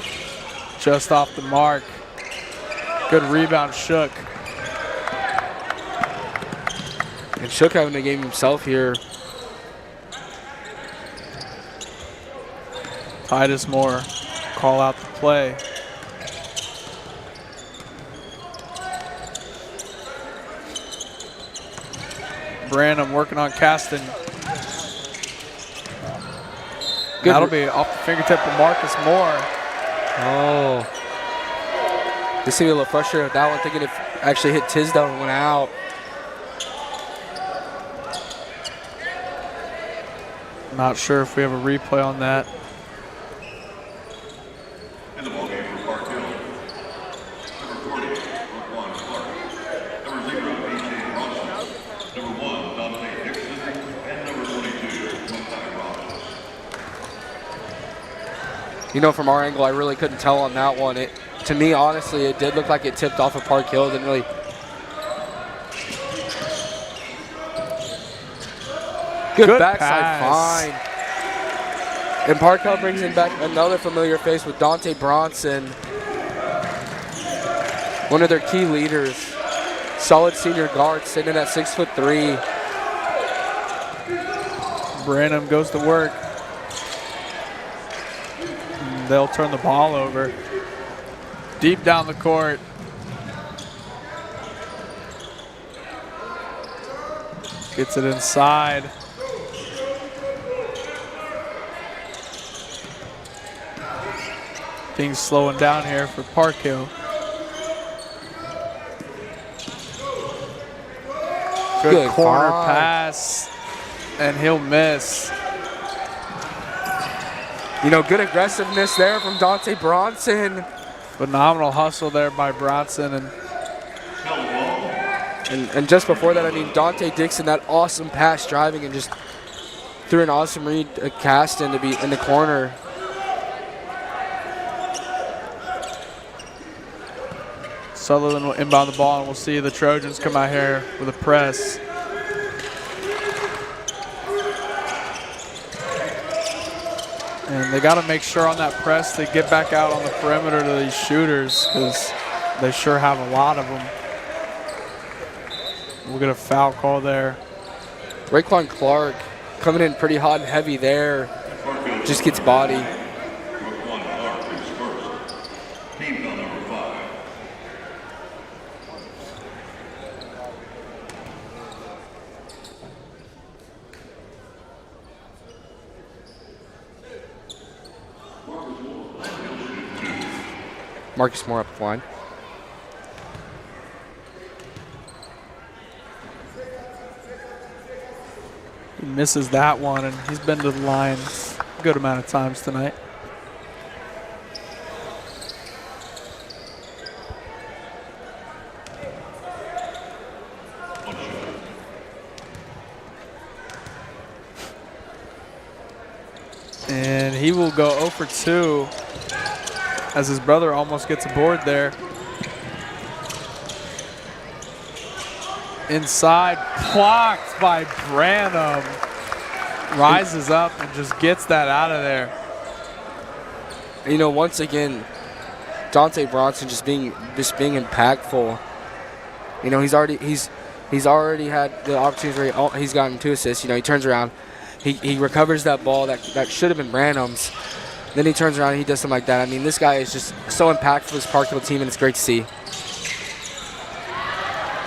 just off the mark. Good rebound, Shook. And Shook having a game himself here. Titus Moore call out the play. Branham working on Caston. Good. That'll be off the fingertip of Marcus Moore. Oh. They seem a little frustrated with that one, thinking it actually hit Tisdale and went out. Not sure if we have a replay on that. In the ballgame for Park Hill, number 40, Roquan Clark, number 0, B.J. Bronson, number 1, Dante Dixon, and number 22, Makai Ross. You know, from our angle, I really couldn't tell on that one. To me, honestly, it did look like it tipped off of Park Hill. Didn't really. Good backside find. And Park Hill brings in back another familiar face with Dante Bronson. One of their key leaders. Solid senior guard sitting at 6'3". Branham goes to work. And they'll turn the ball over. Deep down the court. Gets it inside. Things slowing down here for Park Hill. Good corner pass, and he'll miss. You know, good aggressiveness there from Dante Bronson. Phenomenal hustle there by Bronson. And just before that, I mean, Dante Dixon, that awesome pass driving and just threw an awesome read Caston to be in the corner. Sutherland will inbound the ball, and we'll see the Trojans come out here with a press. And they got to make sure on that press they get back out on the perimeter to these shooters, because they sure have a lot of them. We'll get a foul call there. Raekwon Clark coming in pretty hot and heavy there. Just gets body. Roquan Clark is first. Team foul number 5. Marcus Moore up the line. He misses that one, and he's been to the line a good amount of times tonight. And he will go 0 for 2 as his brother almost gets a board there. Inside, blocked by Branham. Rises up and just gets that out of there. You know, once again, Dante Bronson just being impactful. You know, he's already had the opportunities where he's gotten 2 assists. You know, he turns around, he recovers that ball that should have been Branham's. Then he turns around and he does something like that. I mean, this guy is just so impactful for this Park Hill team, and it's great to see.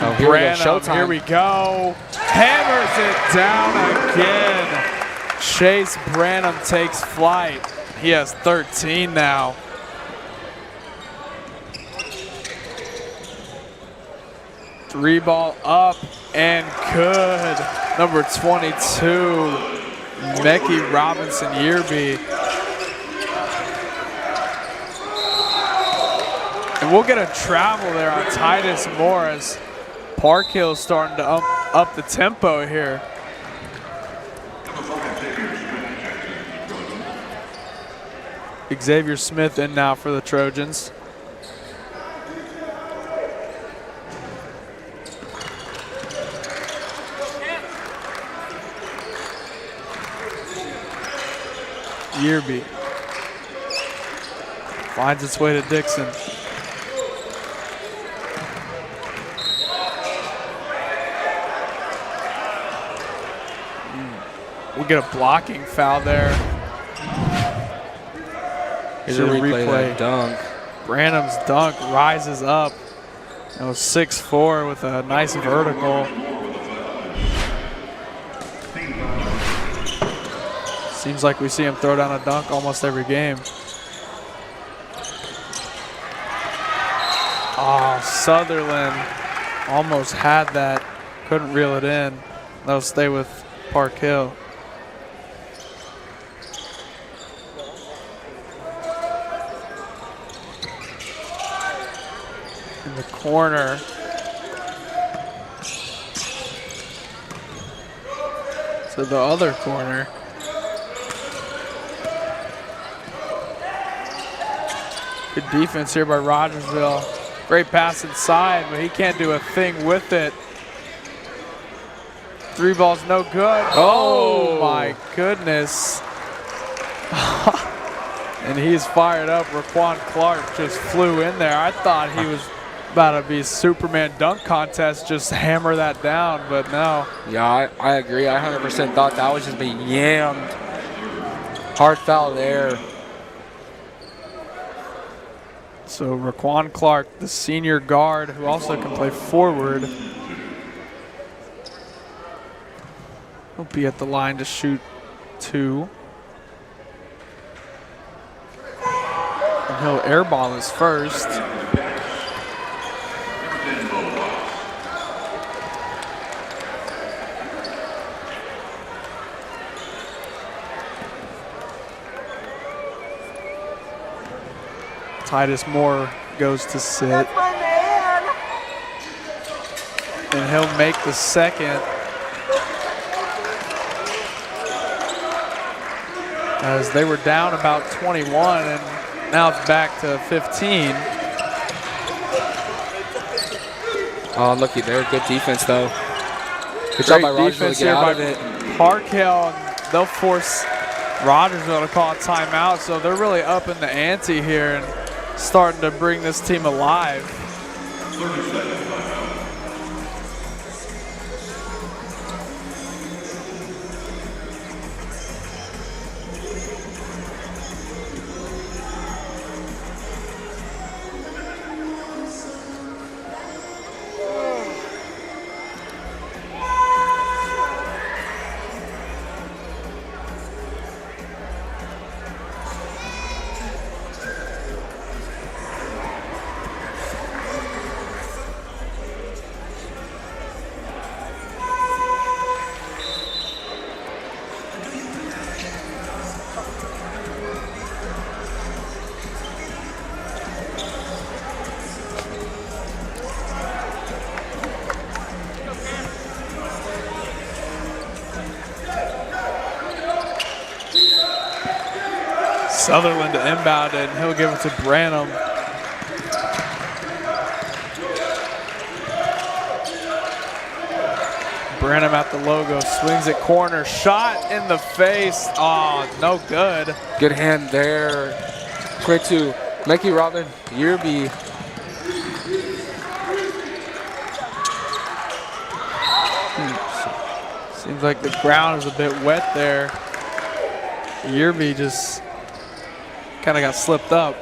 Oh, here Branham, we go, showtime. here we go. Hammers it down again. Chase Branham takes flight. He has 13 now. Three ball up and good. Number 22, Mekhi Robinson Yearby. And we'll get a travel there on Titus Moore as Park Hill starting to up the tempo here. Xavier Smith in now for the Trojans. Yearby finds its way to Dixon. We'll get a blocking foul there. Here's a replay. That dunk. Branham's dunk rises up. It was 6'4" with a nice vertical. Seems like we see him throw down a dunk almost every game. Oh, Sutherland almost had that. Couldn't reel it in. That'll stay with Park Hill. In the corner. To the other corner. Good defense here by Rogersville. Great pass inside, but he can't do a thing with it. Three balls no good. Oh my goodness. And he's fired up. Raquan Clark just flew in there. I thought he was about to be Superman dunk contest, just hammer that down, but no. Yeah, I agree. I 100% thought that was just being yammed. Hard foul there. So Raquan Clark, the senior guard who also can play forward, he'll be at the line to shoot 2. And he'll airball his first. Titus Moore goes to sit. That's my man. And he'll make the second. As they were down about 21, and now it's back to 15. Oh, looky there. Good defense, though. Good job by Rogersville to get out of it. Park Hill, they'll force Rogersville to call a timeout, so they're really upping the ante here and starting to bring this team alive. 30 seconds. Sutherland to inbound it, and he'll give it to Branham. Branham at the logo, swings it corner, shot in the face. Oh, no good. Good hand there. Quick to Mickey Robin, Yerby. Seems like the ground is a bit wet there. Yerby just kind of got slipped up.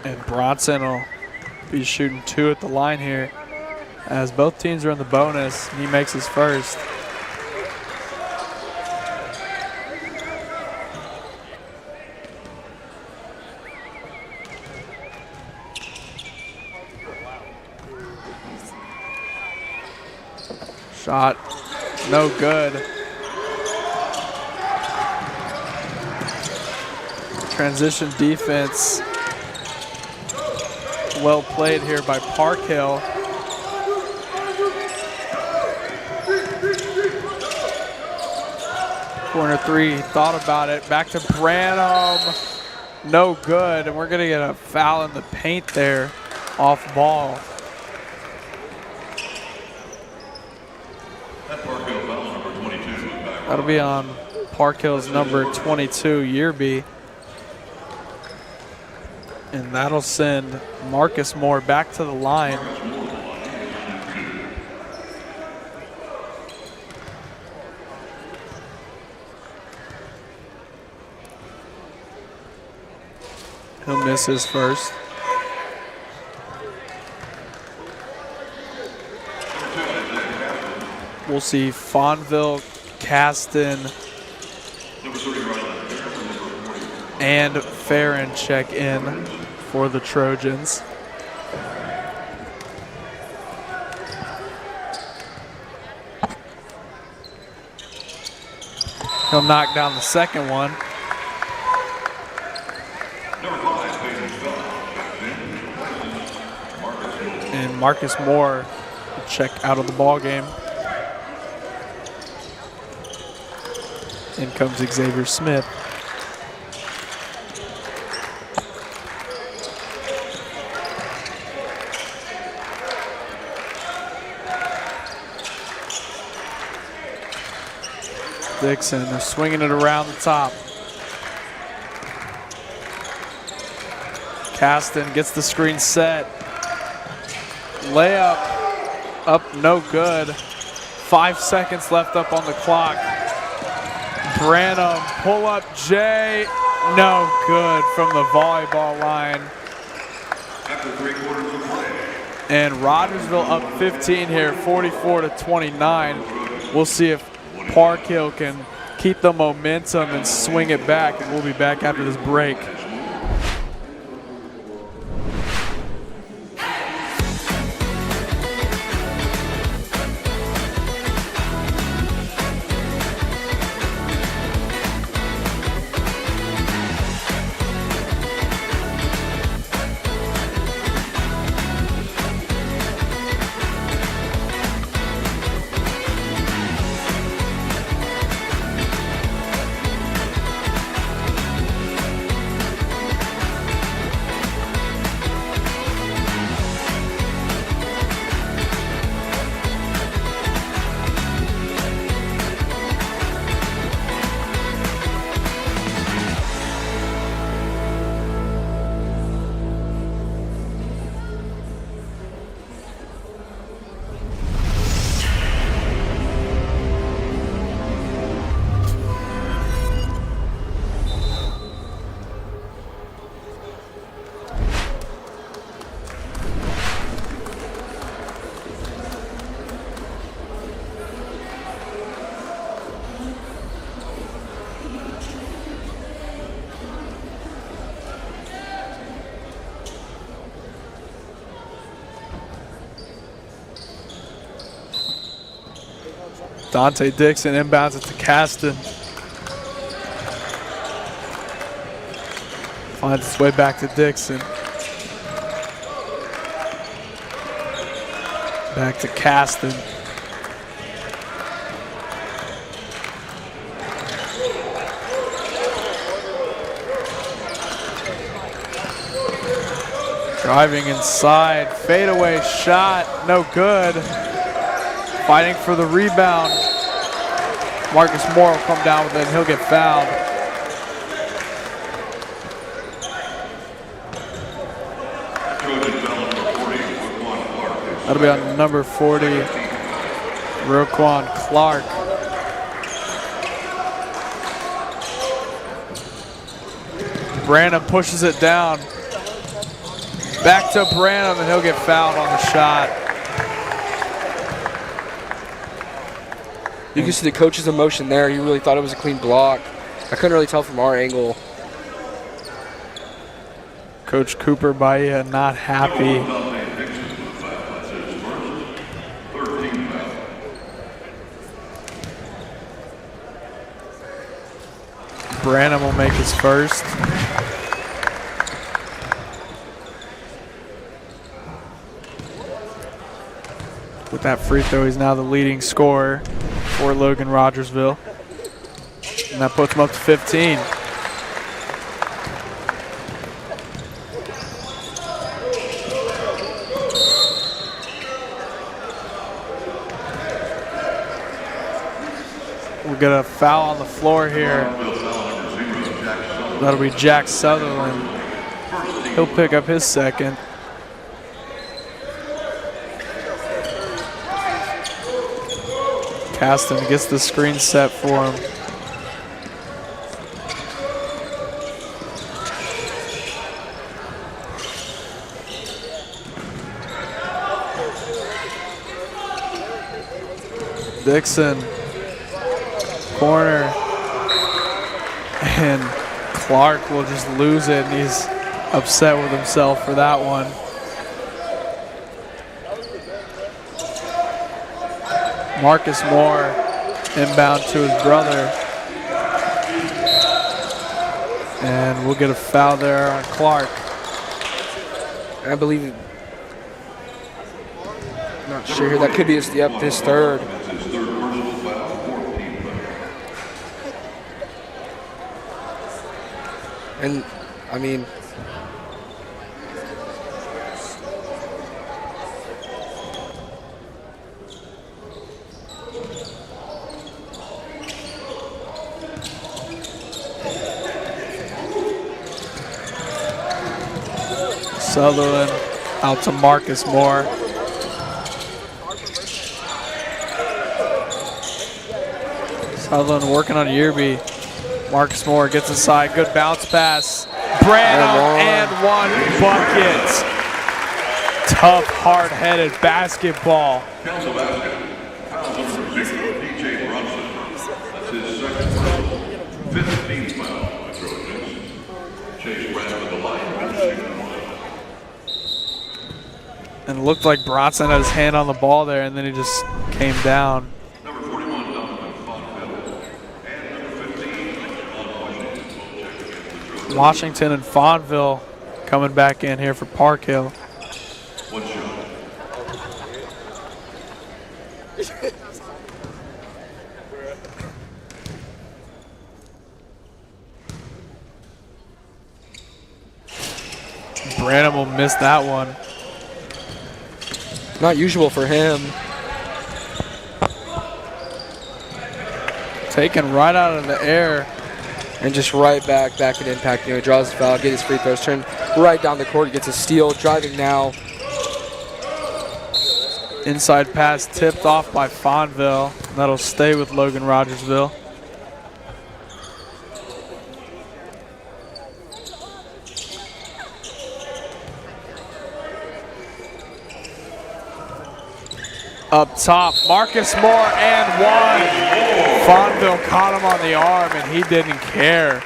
And Bronson will be shooting 2 at the line here as both teams are in the bonus. He makes his first. Shot, no good. Transition defense. Well played here by Parkhill. Corner 3, thought about it. Back to Branham. No good, and we're gonna get a foul in the paint there off ball. That'll be on Parkhill's number 22, Yerby. And that'll send Marcus Moore back to the line. He'll miss his first. We'll see Fonville, Caston, and Farron check in for the Trojans. He'll knock down the second one. And Marcus Moore will check out of the ball game. In comes Xavier Smith. Dixon, they're swinging it around the top. Caston gets the screen set. Layup up, no good. 5 seconds left up on the clock. Branham, pull up Jay, no good from the volleyball line. And Rogersville up 15 here, 44-29. We'll see if Parkhill can keep the momentum and swing it back, and we'll be back after this break. Dante Dixon inbounds it to Caston. Finds its way back to Dixon. Back to Caston. Driving inside, fadeaway shot, no good. Fighting for the rebound. Marcus Moore will come down with it and he'll get fouled. That'll be on number 40, Roquan Clark. Branham pushes it down. Back to Branham, and he'll get fouled on the shot. You can see the coach's emotion there. He really thought it was a clean block. I couldn't really tell from our angle. Coach Cooper Bahia not happy. Branham will make his first. With that free throw, he's now the leading scorer for Logan Rogersville. And that puts him up to 15. We'll get a foul on the floor here. That'll be Jack Sutherland. He'll pick up his second. Caston gets the screen set for him. Dixon, corner, and Clark will just lose it, and he's upset with himself for that one. Marcus Moore inbound to his brother. And we'll get a foul there on Clark. I believe, not sure here, that could be his third. And, I mean, Sutherland out to Marcus Moore. Sutherland working on Yearby. Marcus Moore gets inside, good bounce pass. Branham and one bucket. Tough, hard-headed basketball. Council basket. Foul number 6, DJ Brunson. That's his second foul. 15th foul by Trojans. Chase Branham with the line, shooting one. And it looked like Bronson had his hand on the ball there, and then he just came down. Number 41, Donovan Fonville. And number 15, Washington and Fonville coming back in here for Park Hill. one shot. Branham will miss that one. not usual for him. Taken right out of the air. And just right back at impact. You know, he draws the foul, gets his free throws, turned right down the court, gets a steal, driving now. Inside pass tipped off by Fonville. That'll stay with Logan Rogersville. Up top, Marcus Moore and one. Fonville caught him on the arm and he didn't care.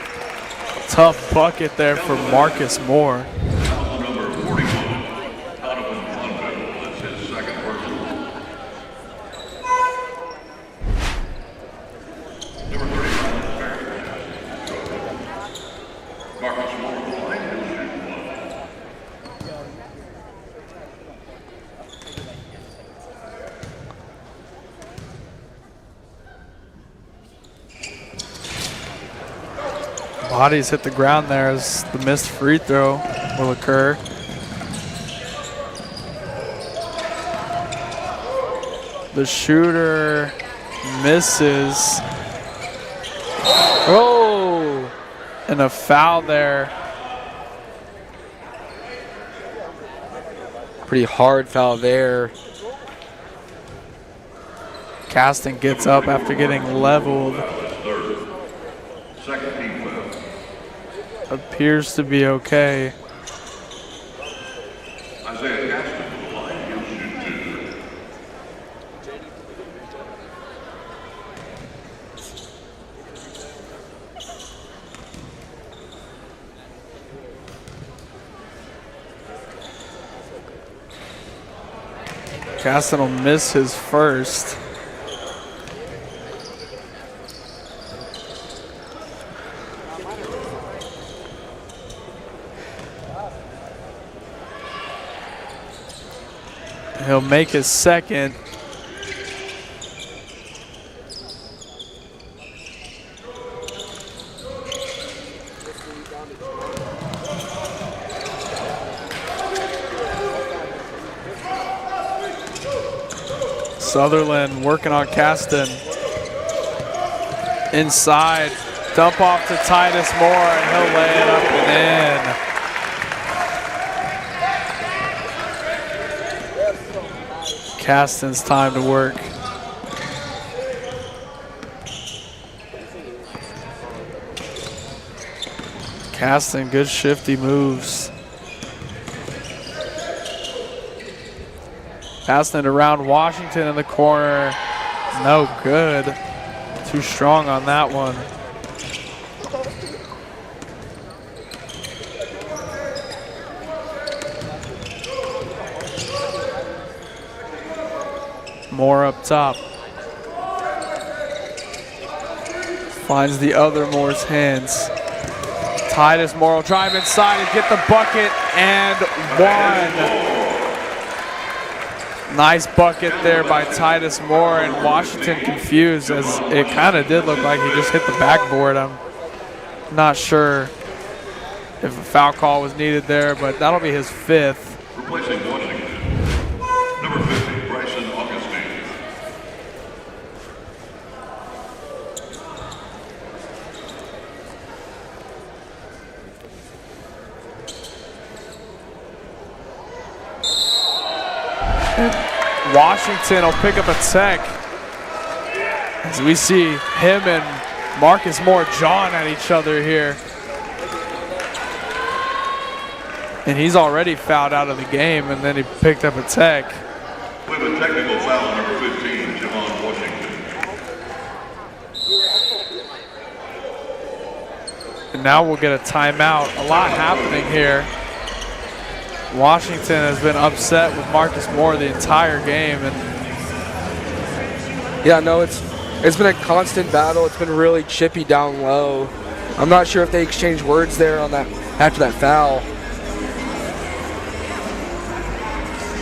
Tough bucket there for Marcus Moore. Number 41, Donovan Fonville. That's his second personal. Number 35, Marcus Moore on the line. Bodies hit the ground there as the missed free throw will occur. The shooter misses. Oh, and a foul there. Pretty hard foul there. Caston gets up after getting leveled. Second team foul. Appears to be okay. Isaiah Gaston to the line. He'll shoot 2. Caston will miss his first. He'll make his second. Sutherland working on Caston. Inside, dump off to Titus Moore, and he'll lay it up and in. Caston's time to work. Caston, good shifty moves. Passing it around Washington in the corner. No good. Too strong on that one. Moore up top. Finds the other Moore's hands. Titus Moore will drive inside and get the bucket and one. Nice bucket there by Titus Moore, and Washington confused as it kind of did look like he just hit the backboard. I'm not sure if a foul call was needed there, but that'll be his 5th. Replacing Washington, number 50, Bryson Augustine. Washington will pick up a tech as we see him and Marcus Moore jawing at each other here. And he's already fouled out of the game, and then he picked up a tech. We have a technical foul on number 15, Javon Washington. And now we'll get a timeout. A lot happening here. Washington has been upset with Marcus Moore the entire game, and yeah, no, it's been a constant battle. It's been really chippy down low. I'm not sure if they exchanged words there on that after that foul.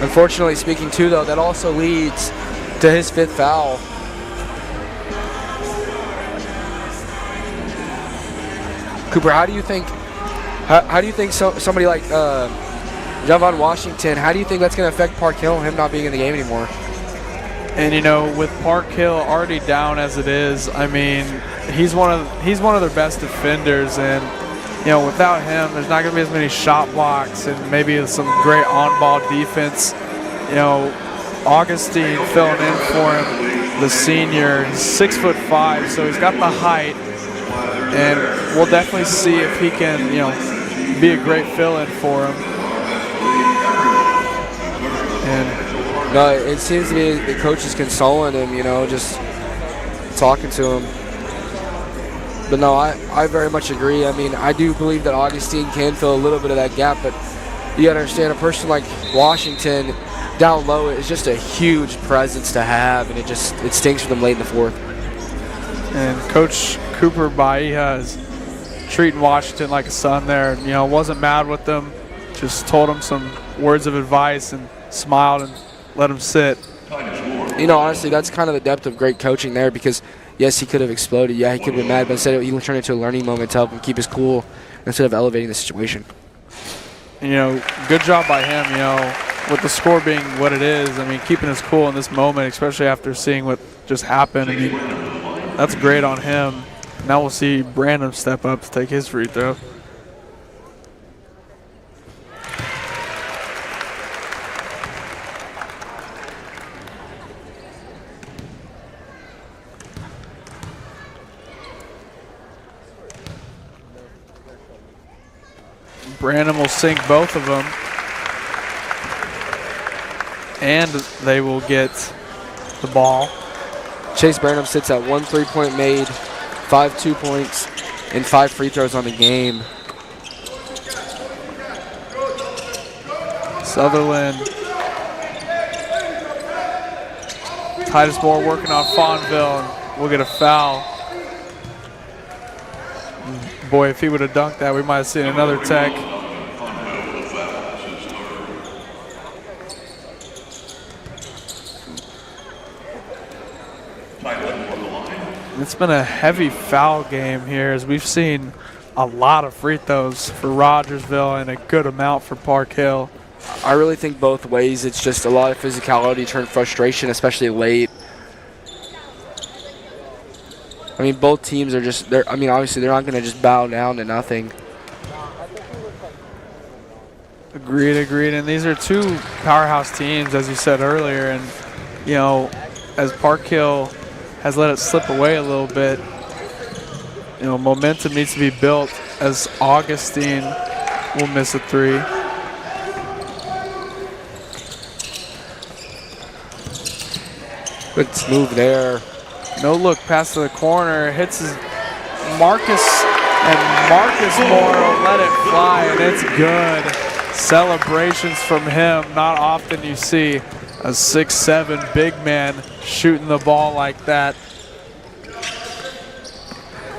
Unfortunately speaking too, though, that also leads to his 5th foul. Cooper, how do you think somebody like Javon Washington, how do you think that's going to affect Park Hill, him not being in the game anymore? And you know, with Park Hill already down as it is, I mean, he's one of their best defenders, and you know, without him, there's not going to be as many shot blocks and maybe some great on-ball defense. You know, Augustine filling in for him, the senior. He's 6'5", so he's got the height, and we'll definitely see if he can, you know, be a great fill-in for him. And no, it seems to be the coach is consoling him, you know, just talking to him. But no, I very much agree. I mean, I do believe that Augustine can fill a little bit of that gap, but you got to understand, a person like Washington down low is just a huge presence to have, and it stinks for them late in the 4th. And Coach Cooper Bahia is treating Washington like a son there. You know, wasn't mad with them, just told him some words of advice and smiled and let him sit. Titus Moore, you know, honestly, that's kind of the depth of great coaching there because, yes, he could have exploded. Yeah, he could have been mad, but instead he turned it into a learning moment to help him keep his cool instead of elevating the situation. You know, good job by him, you know, with the score being what it is. I mean, keeping his cool in this moment, especially after seeing what just happened. I mean, that's great on him. Now we'll see Brandon step up to take his free throw. Brandon will sink both of them. And they will get the ball. Chase Branham sits at 1 3-point made, 5 2-points, and 5 free throws on the game. Sutherland. Titus Moore working on Fonville, and we'll get a foul. Boy, if he would have dunked that, we might have seen another tech. It's been a heavy foul game here as we've seen a lot of free throws for Rogersville and a good amount for Park Hill. I really think both ways. It's just a lot of physicality turned frustration, especially late. I mean, both teams are just, I mean, obviously they're not going to just bow down to nothing. Agreed. And these are two powerhouse teams, as you said earlier. And, you know, as Park Hill has let it slip away a little bit, you know, momentum needs to be built as Augustine will miss a three. Good move there. No look pass to the corner, hits his Marcus, and Marcus Moore will let it fly, and it's good. Celebrations from him. Not often you see a 6'7" big man shooting the ball like that.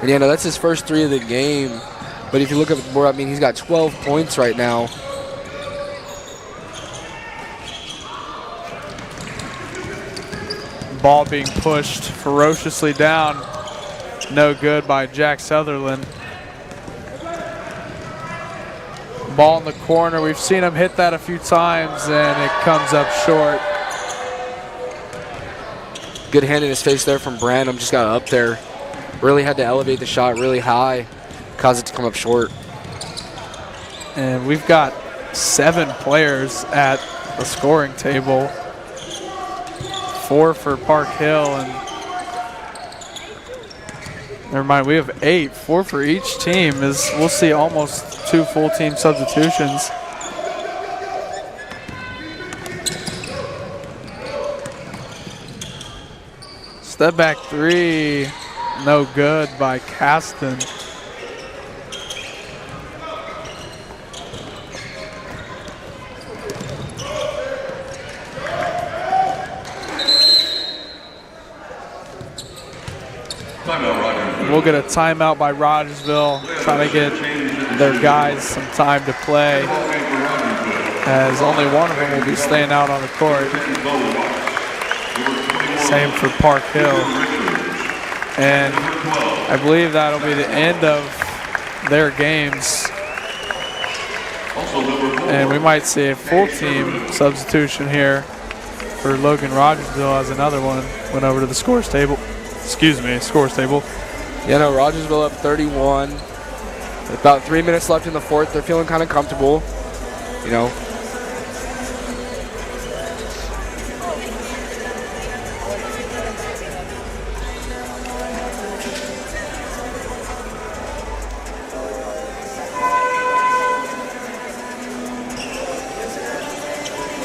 And yeah, no, that's his first three of the game. But if you look at the board, I mean, he's got 12 points right now. Ball being pushed ferociously down. No good by Jack Sutherland. Ball in the corner. We've seen him hit that a few times, and it comes up short. Good hand in his face there from Branham. Just got up there. Really had to elevate the shot really high. Caused it to come up short. And we've got 7 players at the scoring table. 4 for Park Hill, and never mind, we have 8, 4 for each team. As we'll see almost 2 full team substitutions. Step back three, no good by Caston. We'll get a timeout by Rogersville, trying to get their guys some time to play, as only one of them will be staying out on the court. Same for Park Hill. And I believe that'll be the end of their games. And we might see a full team substitution here for Logan Rogersville as another one went over to the scores table. Excuse me, scores table. Yeah, no, Rogersville up 31. With about 3 minutes left in the fourth. They're feeling kind of comfortable, you know.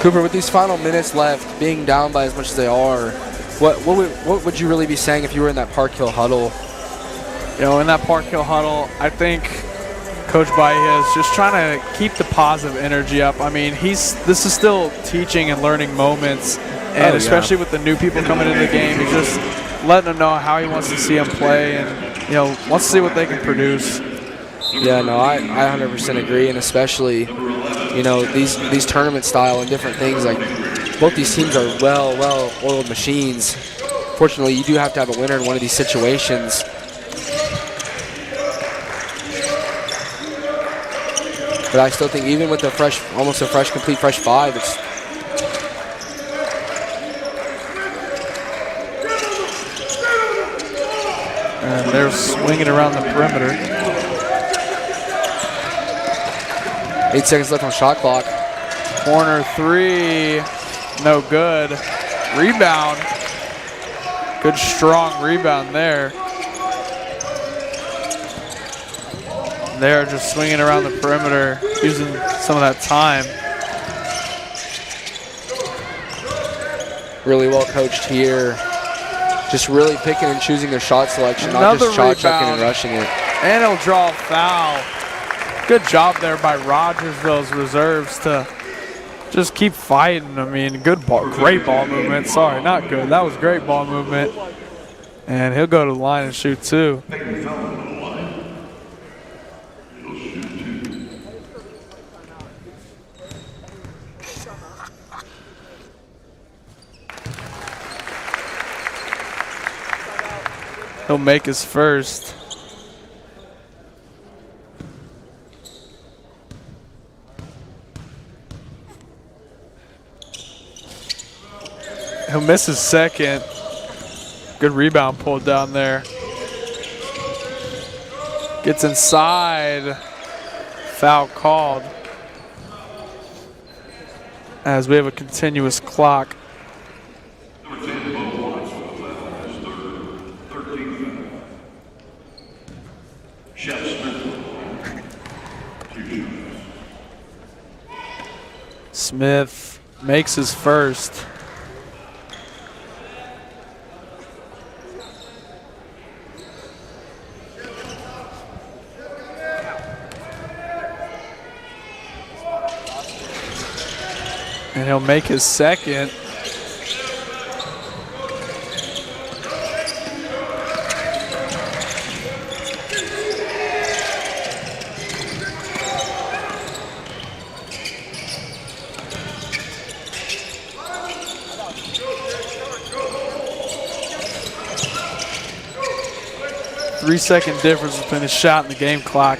Cooper, with these final minutes left, being down by as much as they are, what would you really be saying if you were in that Park Hill huddle? You know, in that Park Hill huddle, I think Coach Bahia is just trying to keep the positive energy up. I mean, this is still teaching and learning moments, and especially with the new people coming into the game, he's just letting them know how he wants to see them play, and you know, wants to see what they can produce. Yeah, no, I 100% agree, and especially you know, these tournament style and different things. Like, both these teams are well-oiled machines. Fortunately, you do have to have a winner in one of these situations. But I still think even with the complete fresh 5, it's and they're swinging around the perimeter. 8 seconds left on shot clock. Corner 3, no good. Rebound. Good strong rebound there. They're just swinging around the perimeter, using some of that time. Really well coached here. Just really picking and choosing their shot selection, not Another just shot checking rebound. and rushing it. And he'll draw a foul. Good job there by Rogersville's reserves to just keep fighting. I mean, great ball movement. Sorry, not good. That was great ball movement. And he'll go to the line and shoot 2. He'll make his first. He'll miss his second. Good rebound pulled down there. Gets inside. Foul called. As we have a continuous clock. Smith makes his first. And he'll make his second. Three-second difference between the shot and the game clock.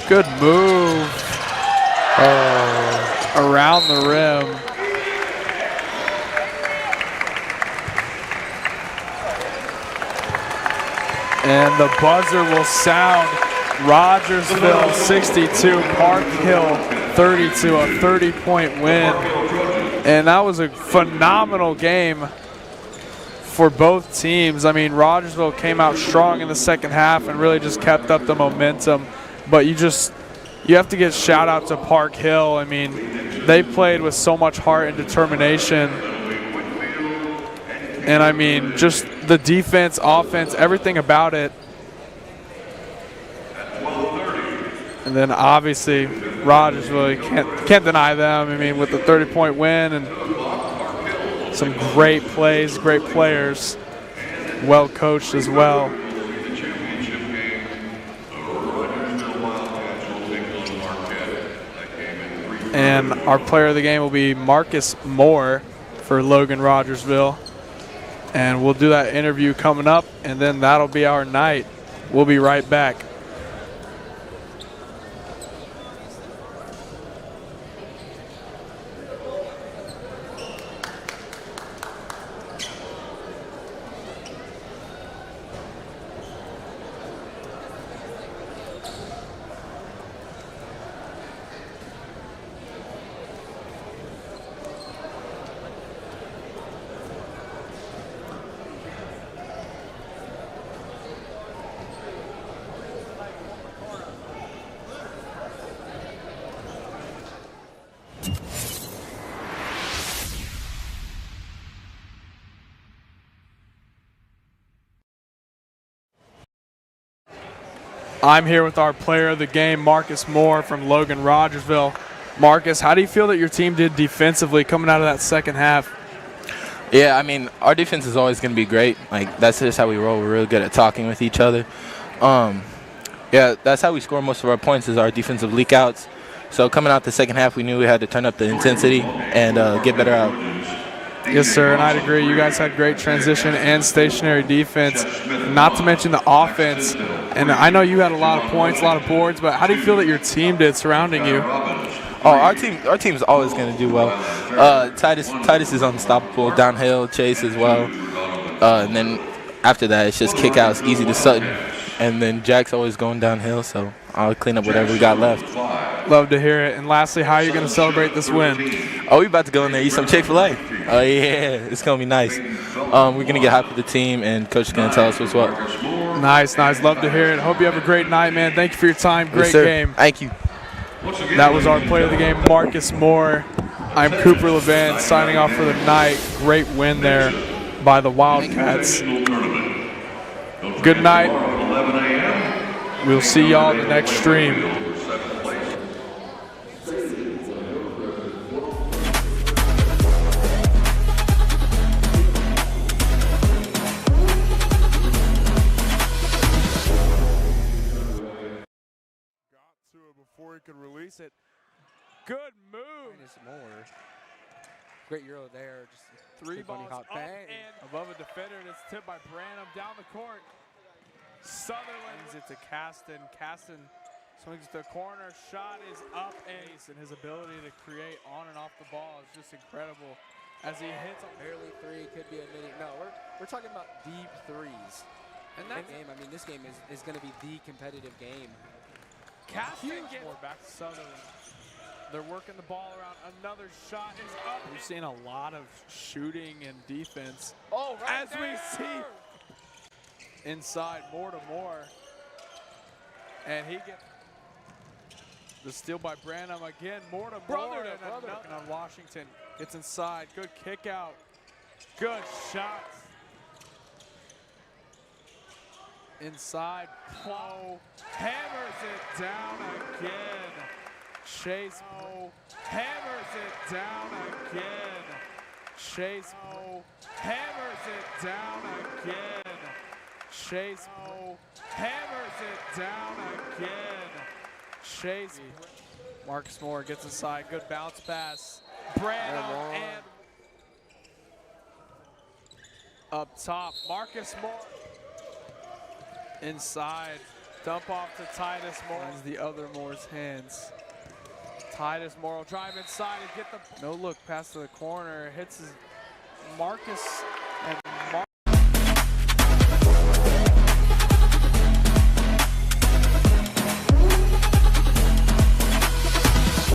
Good move. Around the rim. And the buzzer will sound. Rogersville 62, Park Hill 32, a 30-point win. And that was a phenomenal game for both teams. I mean, Rogersville came out strong in the second half and really just kept up the momentum. But you have to give shout out to Park Hill. I mean, they played with so much heart and determination. And I mean, just the defense, offense, everything about it. And then obviously Rogersville, you can't deny them. I mean, with the 30-point win and some great plays, great players, well coached as well. And our player of the game will be Marcus Moore for Logan Rogersville. And we'll do that interview coming up, and then that'll be our night. We'll be right back. I'm here with our player of the game, Marcus Moore from Logan Rogersville. Marcus, how do you feel that your team did defensively coming out of that second half? Yeah, I mean, our defense is always going to be great. Like, that's just how we roll. We're really good at talking with each other. Yeah, that's how we score most of our points is our defensive leak outs. So coming out the second half, we knew we had to turn up the intensity and get better out. Yes, sir, and I'd agree. You guys had great transition and stationary defense, not to mention the offense. And I know you had a lot of points, a lot of boards, but how do you feel that your team did surrounding you? Oh, our team's always going to do well. Titus is unstoppable downhill, Chase as well. And then after that, it's just kickouts, easy to Sutton. And then Jack's always going downhill, so I'll clean up whatever we got left. Love to hear it. And lastly, how are you going to celebrate this win? Oh, we about to go in there and eat some Chick-fil-A. Oh, yeah, it's going to be nice. We're going to get hyped with the team, and Coach is going to tell us what's what. Nice, nice. Love to hear it. Hope you have a great night, man. Thank you for your time. Great game. Thank you. That was our player of the game, Marcus Moore. I'm Cooper Levin signing off for the night. Great win there by the Wildcats. Good night. We'll see y'all in the next stream. Before he could release it. Good move. More. Great Euro there. Just 3 balls hot up bang. and above a defender, and it's tipped by Branham down the court. Sutherland brings it to Caston. Caston swings to the corner. Shot is up, and his ability to create on and off the ball is just incredible. As he hits barely 3, could be a mini. No, we're talking about deep threes. And that game, I mean, this game is going to be the competitive game. Caston gets more back to Sutherland. They're working the ball around. Another shot is up. We've seen a lot of shooting and defense. Oh, right as we see inside more to more. And he gets the steal by Branham again. More to more. And another on Washington. Gets inside. Good kick out. Good shots. Inside, Poe hammers it down again. Chase Poe hammers it down again. Chase Poe hammers it down again. Chase Poe hammers it down again. Chase. Marcus Moore gets inside. Good bounce pass. Branham and up top, Marcus Moore. Inside, dump off to Titus Moore. Finds the other Moore's hands. Titus Moore will drive inside and get the no look pass to the corner. Hits his Marcus and